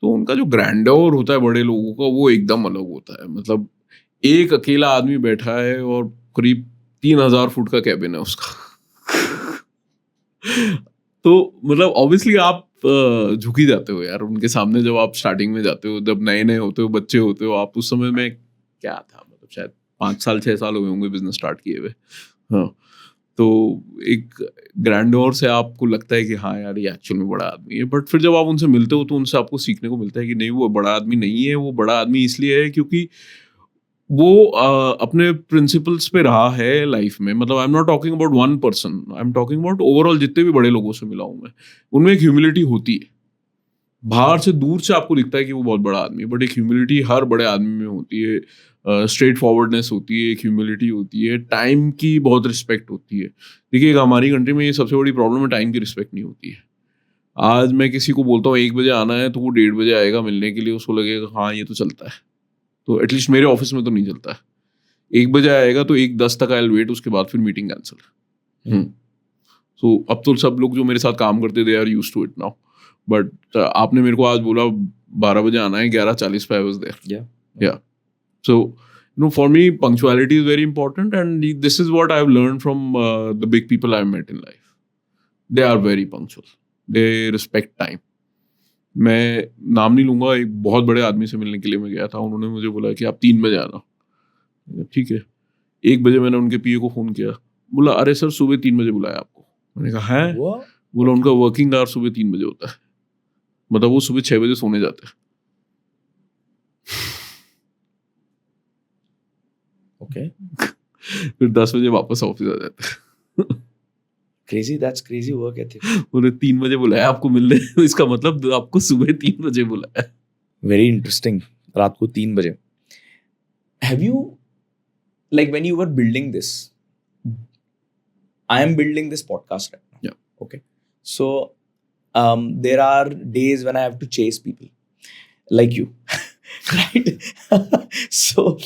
तो उनका जो ग्रैंडोर होता है बड़े लोगों का, वो एकदम अलग होता है. मतलब एक अकेला आदमी बैठा है और करीब 3000 फुट का कैबिन है उसका. तो मतलब ऑब्वियसली आप झुक ही जाते हो यार उनके सामने, जब आप स्टार्टिंग में जाते हो, जब नए नए होते हो, बच्चे होते हो आप. उस समय में क्या था, मतलब शायद 5-6 साल हुए होंगे बिजनेस स्टार्ट किए हुए. हाँ, तो एक ग्रैंडोर से आपको लगता है कि हाँ यार ये एक्चुअल में बड़ा आदमी है. बट फिर जब आप उनसे मिलते हो तो उनसे आपको सीखने को मिलता है कि नहीं, वो बड़ा आदमी नहीं है. वो बड़ा आदमी इसलिए है क्योंकि वो अपने प्रिंसिपल्स पे रहा है लाइफ में. मतलब I am not talking about one person, I am talking about overall जितने भी बड़े लोगों से मिला हूँ मैं, उनमें एक ह्यूमिलिटी होती है. बाहर से दूर से आपको दिखता है कि वो बहुत बड़ा आदमी है, बट एक ह्यूमिलिटी हर बड़े आदमी में होती है. स्ट्रेट फॉरवर्डनेस होती है, एक ह्यूमिलिटी होती है, टाइम की बहुत रिस्पेक्ट होती है. देखिए हमारी कंट्री में ये सबसे बड़ी प्रॉब्लम है, टाइम की रिस्पेक्ट नहीं होती है. आज मैं किसी को बोलता हूँ 1 बजे आना है, तो वो 1:30 बजे आएगा मिलने के लिए. उसको लगेगा हाँ ये तो चलता है. तो एटलीस्ट मेरे ऑफिस में तो नहीं चलता है. 1 बजे आएगा तो 1:10 तक आई वेट, उसके बाद फिर मीटिंग कैंसिल. सो अब तो सब लोग जो मेरे साथ काम करते they are used to it now. But आपने मेरे को आज बोला 12 बजे आना है, 11:40 पे I was there. Yeah. So, for me, punctuality is very important, and this is what I've learned from the big people I've met in life. They are very punctual. They respect time. मैं नाम नहीं लूँगा, एक बहुत बड़े आदमी से मिलने के लिए मैं गया था. उन्होंने मुझे बोला कि आप 3 बजे आना. ठीक है. 1 बजे मैंने उनके पीए को फ़ोन किया, बोला अरे सर सुबह 3 बजे बुलाया आपको. मैंने कहा है? बोला उनका वर्किंग आवर सुबह 3 बजे होता है. मतलब वो सुबह 6 बजे सोने जाते हैं, Okay. फिर 10 बजे वापस ऑफिस आ जाते हैं। Crazy. That's crazy work ethic. उन्हें 3 बजे बुलाया आपको मिलने, इसका मतलब आपको सुबह 3 बजे बुलाया। Very interesting. रात को 3 बजे. Have you, like when you were building this, I am building this podcast right now. Yeah. Okay. So there are days when I have to chase people like you. Right. So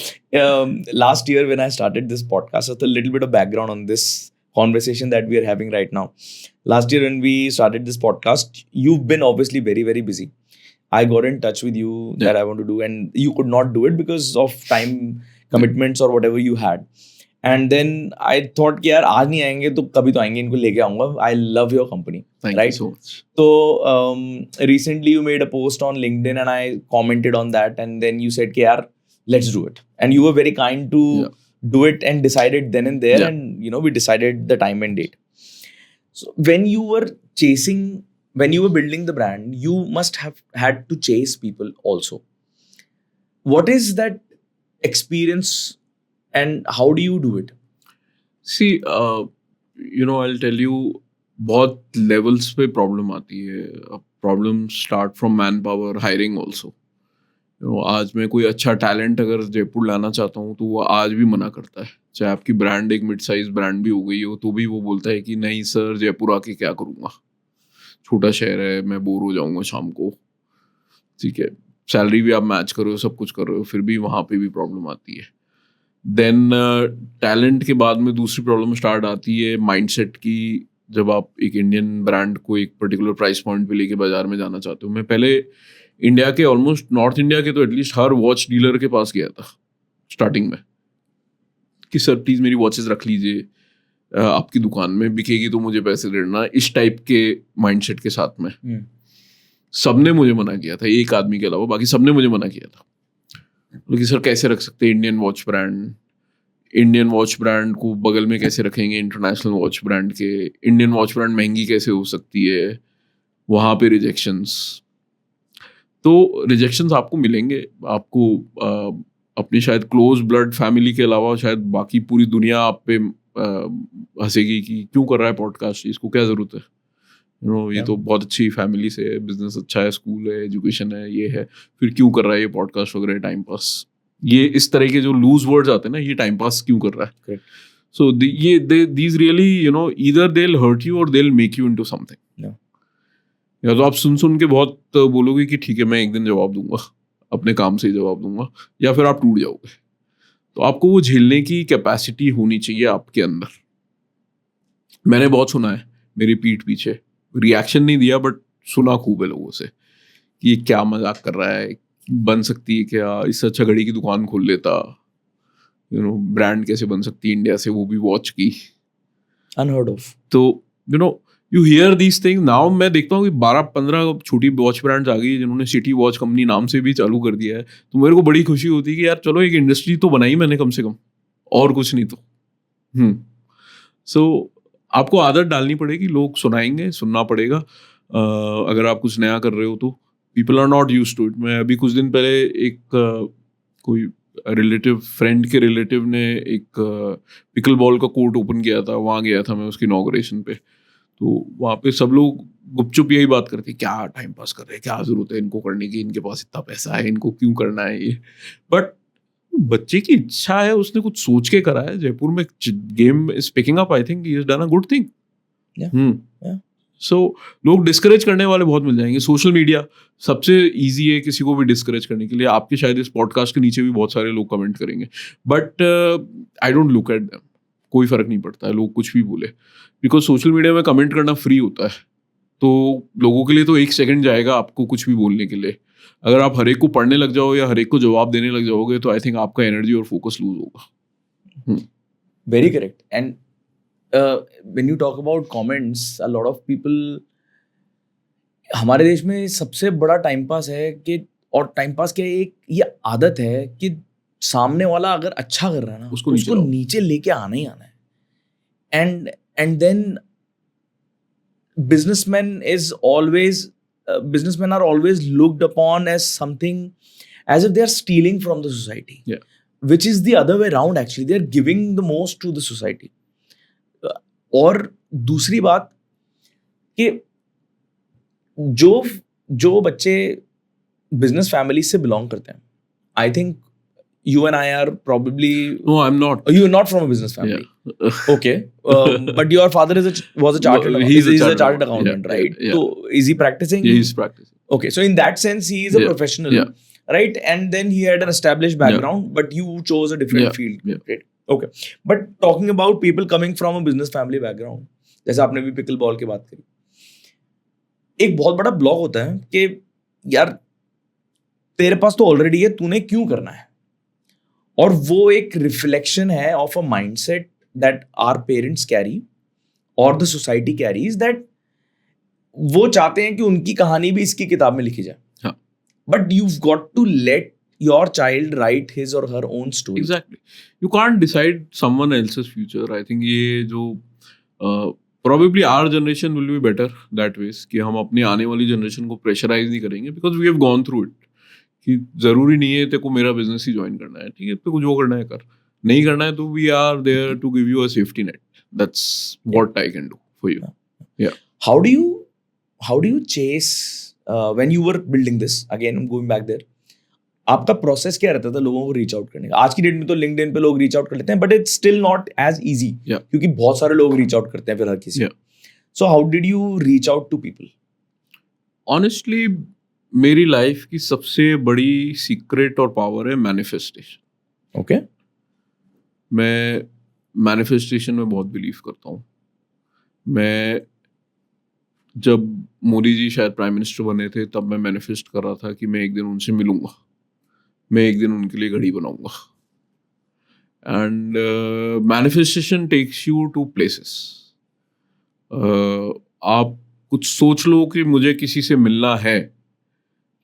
last year when I started this podcast, just a little bit of background on this conversation that we are having right now. Last year when we started this podcast, you've been obviously very, very busy. I got in touch with you that I want to do, and you could not do it because of time commitments or whatever you had. And then I thought कि यार आज नहीं आएंगे तो कभी तो आएंगे, इनको लेके आऊंगा. I love your company. Thank right? you so much. So recently you made a post on LinkedIn and I commented on that, and then you said कि यार let's do it, and you were very kind to do it and decided then and there, and you know we decided the time and date. So when you were building the brand, you must have had to chase people also. What is that experience and how do you do it? See, I'll tell you, बहुत levels पे problem आती है. Problem start from man power, hiring also. आज मैं कोई अच्छा talent अगर जयपुर लाना चाहता हूँ तो वो आज भी मना करता है. चाहे आपकी ब्रांड एक मिड साइज ब्रांड भी हो गई हो तो भी वो बोलता है कि नहीं सर, जयपुर आके क्या करूँगा, छोटा शहर है, मैं बोर हो जाऊँगा शाम को. ठीक है, सैलरी भी आप मैच करो, सब कुछ कर रहे हो, फिर भी वहाँ पे भी प्रॉब्लम आती है. देन टैलेंट के बाद में दूसरी प्रॉब्लम स्टार्ट आती है माइंडसेट की. जब आप एक इंडियन ब्रांड को एक पर्टिकुलर प्राइस पॉइंट पे लेके बाजार में जाना चाहते हो. मैं पहले इंडिया के ऑलमोस्ट, नॉर्थ इंडिया के तो एटलीस्ट हर वॉच डीलर के पास गया था स्टार्टिंग में कि सर प्लीज़ मेरी वॉचेस रख लीजिए, आपकी दुकान में बिकेगी तो मुझे पैसे देना, इस टाइप के माइंडसेट के साथ में. सबने मुझे मना किया था, एक आदमी के अलावा बाकी सबने मुझे मना किया था. लेकिन सर कैसे रख सकते हैं इंडियन वॉच ब्रांड को बगल में कैसे रखेंगे इंटरनेशनल वॉच ब्रांड के, इंडियन वॉच ब्रांड महंगी कैसे हो सकती है. वहाँ पे रिजेक्शंस आपको मिलेंगे. आपको अपनी शायद क्लोज ब्लड फैमिली के अलावा शायद बाकी पूरी दुनिया आप पे हंसेगी कि क्यों कर रहा है पॉडकास्ट, इसको क्या ज़रूरत है. ये तो बहुत अच्छी फैमिली से है, बिजनेस अच्छा है, स्कूल है, एजुकेशन है, ये है, फिर क्यों कर रहा है ये पॉडकास्ट वगैरह, टाइम पास. ये इस तरह के जो लूज वर्ड्स आते हैं ना, ये टाइम पास क्यों कर रहा है. So these really either they will hurt you और they will make you into something. या तो आप सुन के बहुत बोलोगे कि ठीक है मैं एक दिन जवाब दूंगा, अपने काम से ही जवाब दूंगा, या फिर आप टूट जाओगे. तो आपको वो झेलने की कैपेसिटी होनी चाहिए आपके अंदर. मैंने बहुत सुना है मेरी पीठ पीछे, रिएक्शन नहीं दिया बट सुना खूब है लोगों से कि ये क्या मजाक कर रहा है, बन सकती है क्या, इससे अच्छा घड़ी की दुकान खोल लेता, ब्रांड कैसे बन सकती है इंडिया से, वो भी वॉच की. Unheard of. तो you hear these things. Now मैं देखता हूँ कि 12-15 छोटी वॉच ब्रांड्स आ गई जिन्होंने सिटी वॉच कंपनी नाम से भी चालू कर दिया है. तो मेरे को बड़ी खुशी होती है कि यार चलो एक इंडस्ट्री तो बनाई मैंने कम से कम, और कुछ नहीं तो. सो आपको आदत डालनी पड़ेगी, लोग सुनाएंगे, सुनना पड़ेगा. अगर आप कुछ नया कर रहे हो तो people are not used to it. मैं अभी कुछ दिन पहले एक कोई रिलेटिव, फ्रेंड के रिलेटिव ने एक पिकल बॉल का कोर्ट ओपन किया था, वहाँ गया था मैं उसकी इनॉग्रेशन पे. तो वहाँ पे सब लोग गुपचुप यही बात करते, क्या टाइम पास कर रहे हैं, क्या जरूरत है इनको करने की, इनके पास इतना पैसा है, इनको क्यों करना है ये. बट बच्चे की इच्छा है, उसने कुछ सोच के करा है. जयपुर में game is picking up, I think he has done a good thing. So लोग डिस्करेज करने वाले बहुत मिल जाएंगे. सोशल मीडिया सबसे इजी है किसी को भी डिस्करेज करने के लिए. आपके शायद इस पॉडकास्ट के नीचे भी बहुत सारे लोग कमेंट करेंगे, but I don't look at them. कोई फर्क नहीं पड़ता है लोग कुछ भी बोले, बिकॉज सोशल मीडिया में कमेंट करना फ्री होता है. तो लोगों के लिए तो 1 सेकंड जाएगा आपको कुछ भी बोलने के लिए. अगर आप हर एक को पढ़ने लग जाओ या हर एक को जवाब देने लग जाओगे तो आई थिंक आपका एनर्जी और फोकस लूज होगा. Very correct. And when you talk about comments, a lot of people, हमारे देश में सबसे बड़ा टाइम पास है कि, और टाइम पास क्या एक ये आदत है कि सामने वाला अगर अच्छा कर रहा है ना उसको नीचे लेके आना ही आना है. And then businessman is always businessmen are always looked upon as something, as if they are stealing from the society. Yeah. Which is the other way around actually. They are giving the most to the society. और दूसरी बात कि जो बच्चे business family से belong करते हैं, I think you and I are probably No, I'm not. you're not from a business family. Yeah. Okay, but your father was a chartered No, he's a chartered accountant. accountant, Yeah, right? yeah. So is he practicing? Yeah, he's practicing. Okay, so in that sense he is a Yeah, professional, yeah. right? And then he had an established background, but you chose a different Yeah, field. yeah. Great. Okay, but talking about people coming from a business family background, जैसे आपने भी pickle ball की बात करी, एक बहुत बड़ा block होता है कि यार तेरे पास तो ऑलरेडी है, तूने क्यों करना है? और वो एक रिफ्लेक्शन है of a mindset that our parents carry और द सोसाइटी कैरीज, दैट वो चाहते हैं कि उनकी कहानी भी इसकी किताब में लिखी जाए. हाँ. But you've got to let your child write his or her own story. Exactly. You can't decide someone else's future. I think ये जो probably our generation will be better that ways कि हम अपनी आने वाली जनरेशन को pressurise नहीं करेंगे, because we have gone through it. कि जरूरी नहीं है तेरे को मेरा बिजनेस ही ज्वाइन करना है, ठीक है, तेरे को जो करना है कर, नहीं करना है तो we are there to give you a safety net. That's what I can do for you. Yeah How do you chase when you were building this? Again, I'm going back there. आपका process क्या रहता था लोगों को reach out करने का? आज की डेट में तो लिंक्डइन पे लोग रीच आउट कर लेते हैं, but it's still not as easy, क्योंकि बहुत सारे लोग रीच आउट करते हैं फिर हर किसी. So how did you reach out to people? Honestly मेरी लाइफ की सबसे बड़ी सीक्रेट और पावर है मैनिफेस्टेशन. ओके, मैं मैनिफेस्टेशन में बहुत बिलीव करता हूँ. मैं जब मोदी जी शायद प्राइम मिनिस्टर बने थे तब मैं मैनिफेस्ट कर रहा था कि मैं एक दिन उनसे मिलूंगा, मैं एक दिन उनके लिए घड़ी बनाऊंगा. And manifestation takes you to places. आप कुछ सोच लो कि मुझे किसी से मिलना है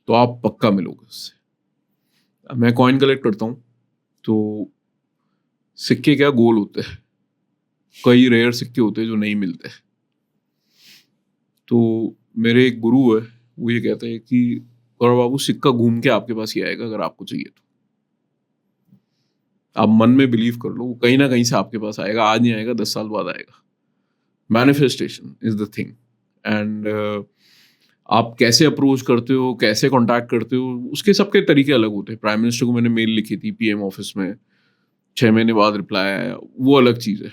तो आप पक्का मिलोगे उससे. मैं कॉइन कलेक्ट करता हूँ तो सिक्के क्या गोल होते हैं, कई रेयर सिक्के होते हैं जो नहीं मिलते. तो मेरे एक गुरु है, वो ये कहते हैं कि गौरव बाबू सिक्का घूम के आपके पास ही आएगा अगर आपको चाहिए तो. आप मन में बिलीव कर लो, वो कहीं ना कहीं से आपके पास आएगा. आज नहीं आएगा, 10 साल बाद आएगा. Manifestation is the thing. And आप कैसे अप्रोच करते हो, कैसे कांटेक्ट करते हो, उसके सबके तरीके अलग होते हैं. प्राइम मिनिस्टर को मैंने मेल लिखी थी पीएम ऑफिस में, 6 महीने बाद रिप्लाई आया, वो अलग चीज़ है.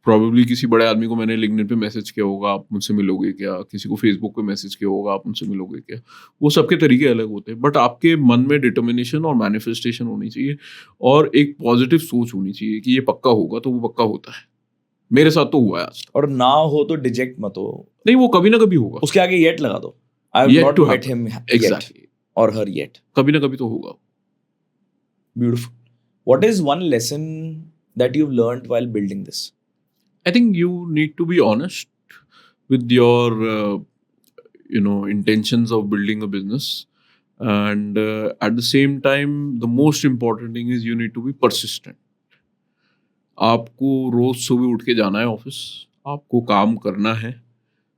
प्रॉबेबली किसी बड़े आदमी को मैंने लिंक्डइन पे मैसेज किया होगा, आप मुझसे मिलोगे क्या, किसी को फेसबुक पे मैसेज किया होगा, आप मुझसे मिलोगे क्या, वो सबके तरीके अलग होते हैं. बट आपके मन में डिटर्मिनेशन और मैनिफेस्टेशन होनी चाहिए और एक पॉजिटिव सोच होनी चाहिए कि ये पक्का होगा, तो वो पक्का होता है. मेरे साथ तो हुआ है आज. और ना हो तो डिजेक्ट मत हो. नहीं, वो कभी ना कभी होगा. उसके आगे येट लगा दो. I have not met him exactly, और हर येट. कभी ना कभी तो होगा. Beautiful. What is one lesson that you have learned while building this? I think you need to be honest with your intentions of building a business, and at the same time the most important thing is you need to be persistent. आपको रोज सुबह उठ के जाना है office, आपको काम करना है,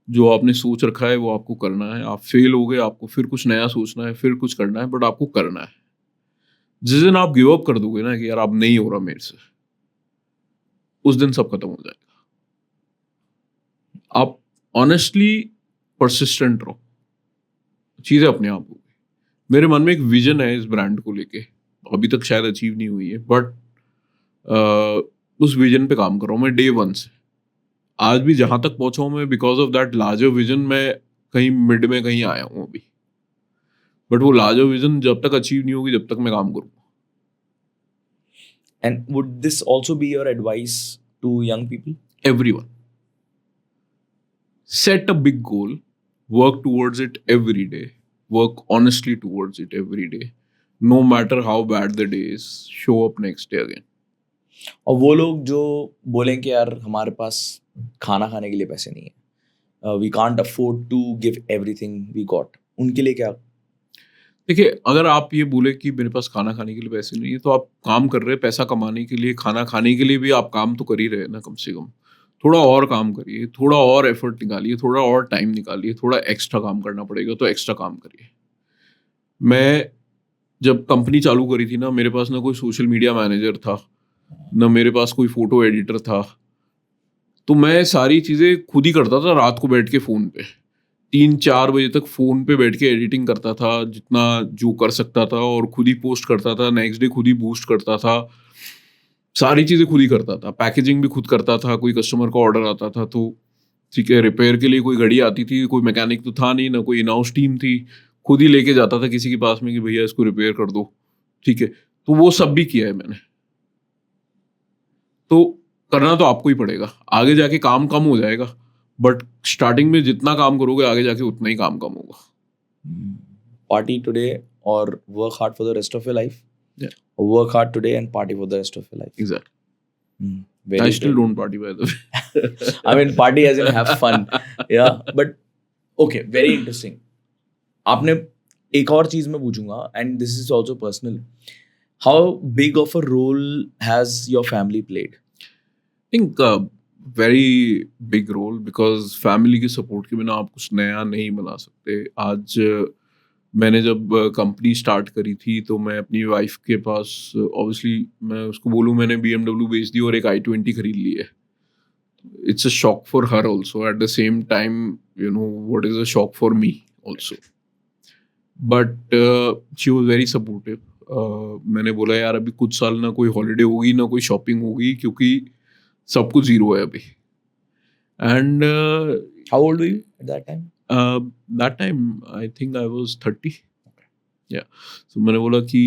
जो आपने सोच रखा है वो आपको करना है. आप फेल हो गए, आपको फिर कुछ नया सोचना है, फिर कुछ करना है, बट आपको करना है. जिस दिन आप गिव अप कर दोगे ना कि यार अब नहीं हो रहा मेरे से, उस दिन सब खत्म हो जाएगा. आप ऑनेस्टली परसिस्टेंट रहो, चीज़ें अपने आप होगी. मेरे मन में एक विजन है इस ब्रांड को लेके, अभी तक शायद अचीव नहीं हुई है, बट उस विजन पे काम कर रहा हूँ मैं डे 1 से. आज भी जहाँ तक पहुँचा हूँ मैं because of that larger vision. मैं कहीं मिड में कहीं आया हूँ अभी, बट वो लार्जर विजन जब तक अचीव नहीं होगी जब तक मैं काम करूँगा. And would this also be your advice to young people? Everyone. Set a big goal, work towards it every day, work honestly towards it every day, no matter how bad the day is, show up next day again. और वो लोग जो बोलें कि यार हमारे पास खाना खाने के लिए पैसे नहीं है, we can't afford to give everything we got, उनके लिए क्या? देखिए, अगर आप ये बोले कि मेरे पास खाना खाने के लिए पैसे नहीं है, तो आप काम कर रहे हैं पैसा कमाने के लिए, खाना खाने के लिए भी आप काम तो कर ही रहे हैं ना कम से कम. थोड़ा और काम करिए, थोड़ा और एफर्ट निकालिए, थोड़ा और टाइम निकालिए, थोड़ा एक्स्ट्रा काम करना पड़ेगा तो एक्स्ट्रा काम करिए। मैं जब कंपनी चालू करी थी ना, मेरे पास ना कोई सोशल मीडिया मैनेजर था, ना मेरे पास कोई फोटो एडिटर था, तो मैं सारी चीज़ें खुद ही करता था रात को बैठ के फ़ोन पे 3-4 बजे तक फ़ोन पे बैठ के एडिटिंग करता था जितना जो कर सकता था, और खुद ही पोस्ट करता था, नेक्स्ट डे खुद ही बूस्ट करता था, सारी चीज़ें खुद ही करता था, पैकेजिंग भी खुद करता था। कोई कस्टमर का ऑर्डर आता था तो ठीक है, रिपेयर के लिए कोई गाड़ी आती थी, कोई मैकेनिक तो था नहीं, ना कोई इन हाउस टीम थी, खुद ही लेके जाता था किसी के पास में कि भैया इसको रिपेयर कर दो, ठीक है। तो वो सब भी किया है मैंने। तो करना तो आपको ही पड़ेगा, आगे जाके काम कम हो जाएगा, बट स्टार्टिंग में जितना काम करोगे आगे जाके उतना ही काम कम होगा। Party today or work hard for the rest of your life? Yeah. Or work hard today and party for the rest of your life? Exactly. Very I still good. don't party by the way. I mean, party as in have fun. Yeah, but okay, very interesting. आपने एक और चीज मैं पूछूंगा, and this is also personal. How big of a role has your family played? I think very big role, because family के support के बिना आप कुछ नया नहीं बना सकते। आज मैंने जब कंपनी स्टार्ट करी थी तो मैं अपनी वाइफ के पास, ऑब्वियसली मैं उसको बोलूँ मैंने BMW बेच दी और एक i20 खरीद ली है, it's a shock for her also, eight the same time you know what is a shock for me also, but she was very supportive. मैंने बोला यार अभी कुछ साल ना कोई हॉलीडे होगी ना कोई शॉपिंग होगी, क्योंकि सब कुछ जीरो है अभी। And How old were you at that time? that time I think I was 30. Yeah. So मैंने बोला कि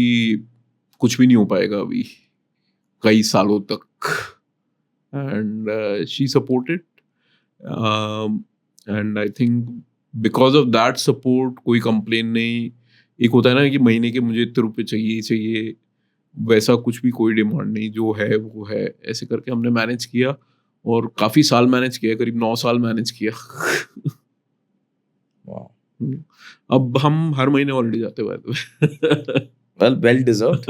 कुछ भी नहीं हो पाएगा अभी कई सालों तक, and she supported, and I think because of that support कोई कंप्लेन नहीं। एक होता है ना कि महीने के मुझे इतने रुपए चाहिए ही चाहिए, वैसा कुछ भी कोई डिमांड नहीं, जो है वो है, ऐसे करके हमने मैनेज किया, और काफ़ी साल मैनेज किया, करीब 9 साल मैनेज किया। Wow. अब हम हर महीने हॉलिडे जाते हुए। Well deserved.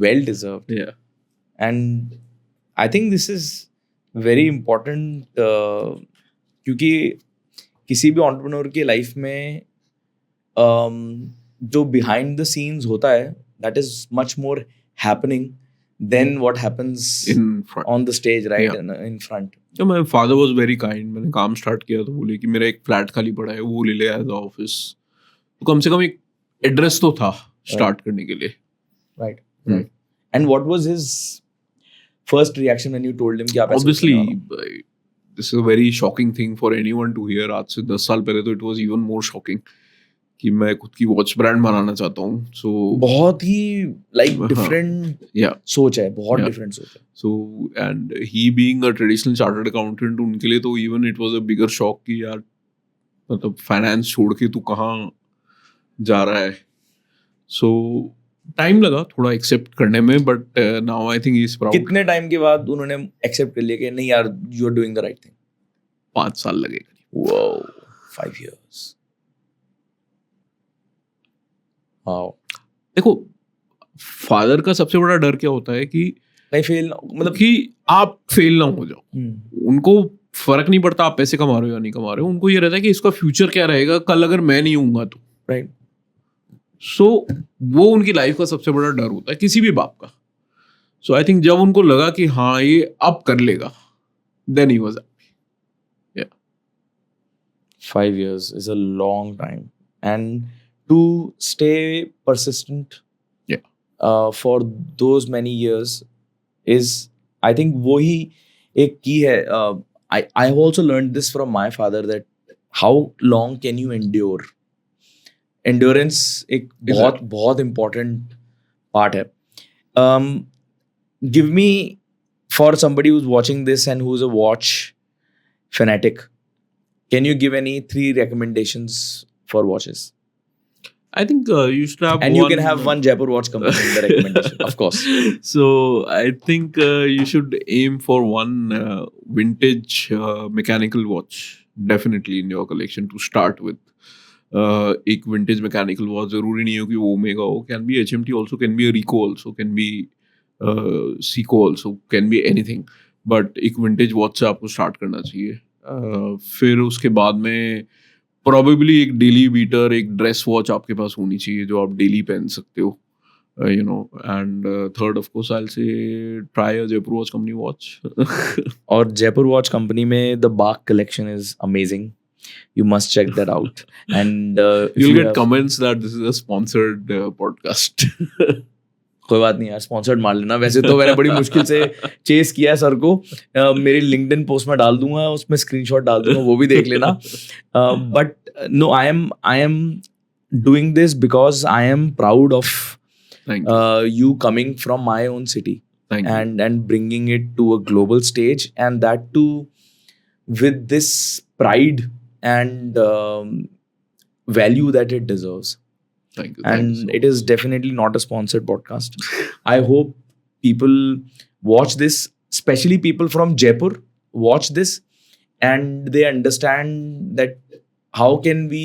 Well deserved. Yeah. And I think this is very important, क्योंकि किसी भी entrepreneur की लाइफ में जो behind the scenes होता है, that is much more happening than what happens In front. on the stage, right? Yeah. In front. तो my father was very kind. मैंने काम स्टार्ट किया तो बोले कि मेरा एक फ्लैट खाली पड़ा है, वो ले ले एज ऑफिस, तो कम से कम एक एड्रेस तो था स्टार्ट करने के लिए। Right. Right. And what was his first reaction when you told him कि आप ऐसे Obviously, करने वाले हो? this is a very shocking thing for anyone to hear. आज से 10 साल पहले तो it was even more shocking कि मैं खुद की वॉच ब्रांड बनाना चाहता हूँ। So बहुत ही like different yeah. सोच है, बहुत Yeah. different सोच है। So and he being a traditional chartered accountant, उनके लिए तो even it was a bigger shock कि यार मतलब फाइनेंस छोड़ के तू कहाँ जा रहा है। So टाइम लगा थोड़ा एक्सेप्ट करने में, but now I think he is proud. कितने टाइम के बाद उन्होंने एक्सेप्ट कर लिया कि नहीं यार you are doing the right thing? 5 साल लगे करीब। Wow, 5 years. Wow. देखो फादर का सबसे बड़ा डर क्या होता है कि कहीं फेल मतलब कि आप फेल ना हो जाओ। हम्म, उनको फर्क नहीं पड़ता आप पैसे कमा रहे हो या नहीं कमा रहे हो, उनको ये रहता है कि इसका फ्यूचर क्या रहेगा कल अगर मैं नहीं हूँगा तो। राइट। सो वो उनकी लाइफ का सबसे बड़ा डर होता है किसी भी बाप का। सो आई थिंक जब उनको लगा कि हाँ ये अब कर लेगा, देन ही वाज हैप्पी। या 5 years is a long time, and to stay persistent for those many years is, I think वो ही एक की है। I have also learned this from my father that how long can you endure? Endurance एक बहुत बहुत important part है। Give me, for somebody who's watching this and who's a watch fanatic, can you give any 3 recommendations for watches? I think you should have And you can have one Jaipur watch company in the recommendation, of course. So I think you should aim for one vintage mechanical watch definitely in your collection to start with. एक vintage mechanical watch जरूरी नहीं हो कि वो Omega हो, can be HMT also, can be a Ricoh also, can be Seiko also, can be anything. But एक vintage watch से आपको स्टार्ट करना चाहिए. फिर उसके बाद में प्रॉबेबली एक डेली बीटर, एक ड्रेस वॉच आपके पास होनी चाहिए जो आप डेली पहन सकते हो. And third, of course, I'll say try a Jaipur Watch Company watch. और जयपुर वॉच कंपनी में the Bagh collection is amazing. You must check that out. And if You'll you get have- comments that this is a sponsored podcast. कोई बात नहीं यार, sponsored मार लेना. वैसे तो मैंने बड़ी मुश्किल से चेस किया है सर को. मेरी लिंक्डइन पोस्ट में डाल दूंगा, उसमें स्क्रीनशॉट डाल दूंगा, वो भी देख लेना. But no, I am doing this because I am proud of Thank you. you coming from my own city Thank you. and bringing it to a global stage, and that too with this pride and value that it deserves. Thank you. Thank you And so it is definitely not a sponsored podcast. I hope people watch this, especially people from Jaipur watch this, and they understand that how can we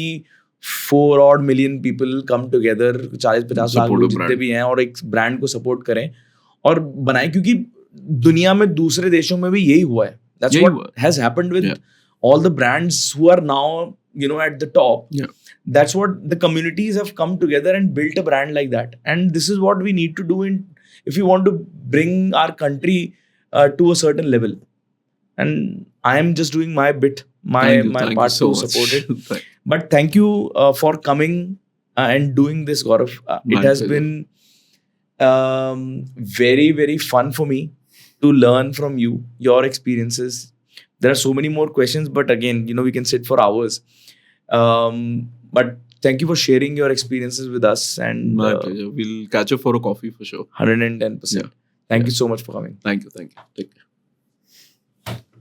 4 odd million people come together, 40-50 lakh Support a लोग जितने brand. भी हैं, और एक brand को support करें और बनाएं. क्योंकि दुनिया में दूसरे देशों में भी यही हुआ है. That's यही what हुआ has happened with Yeah. all the brands who are now, at the top. Yeah. That's what the communities have come together and built a brand like that. And this is what we need to do if we want to bring our country to a certain level. And I am just doing my bit, my Thank you part so to much. support it. Thank- But thank you for coming and doing this, Gaurav. It My has pleasure. been very, very fun for me to learn from you, your experiences. There are so many more questions, but again, we can sit for hours. But thank you for sharing your experiences with us, and My pleasure. We'll catch up for a coffee for sure. 110%. Yeah. Thank you so much for coming. Thank you. Thank you. Take care.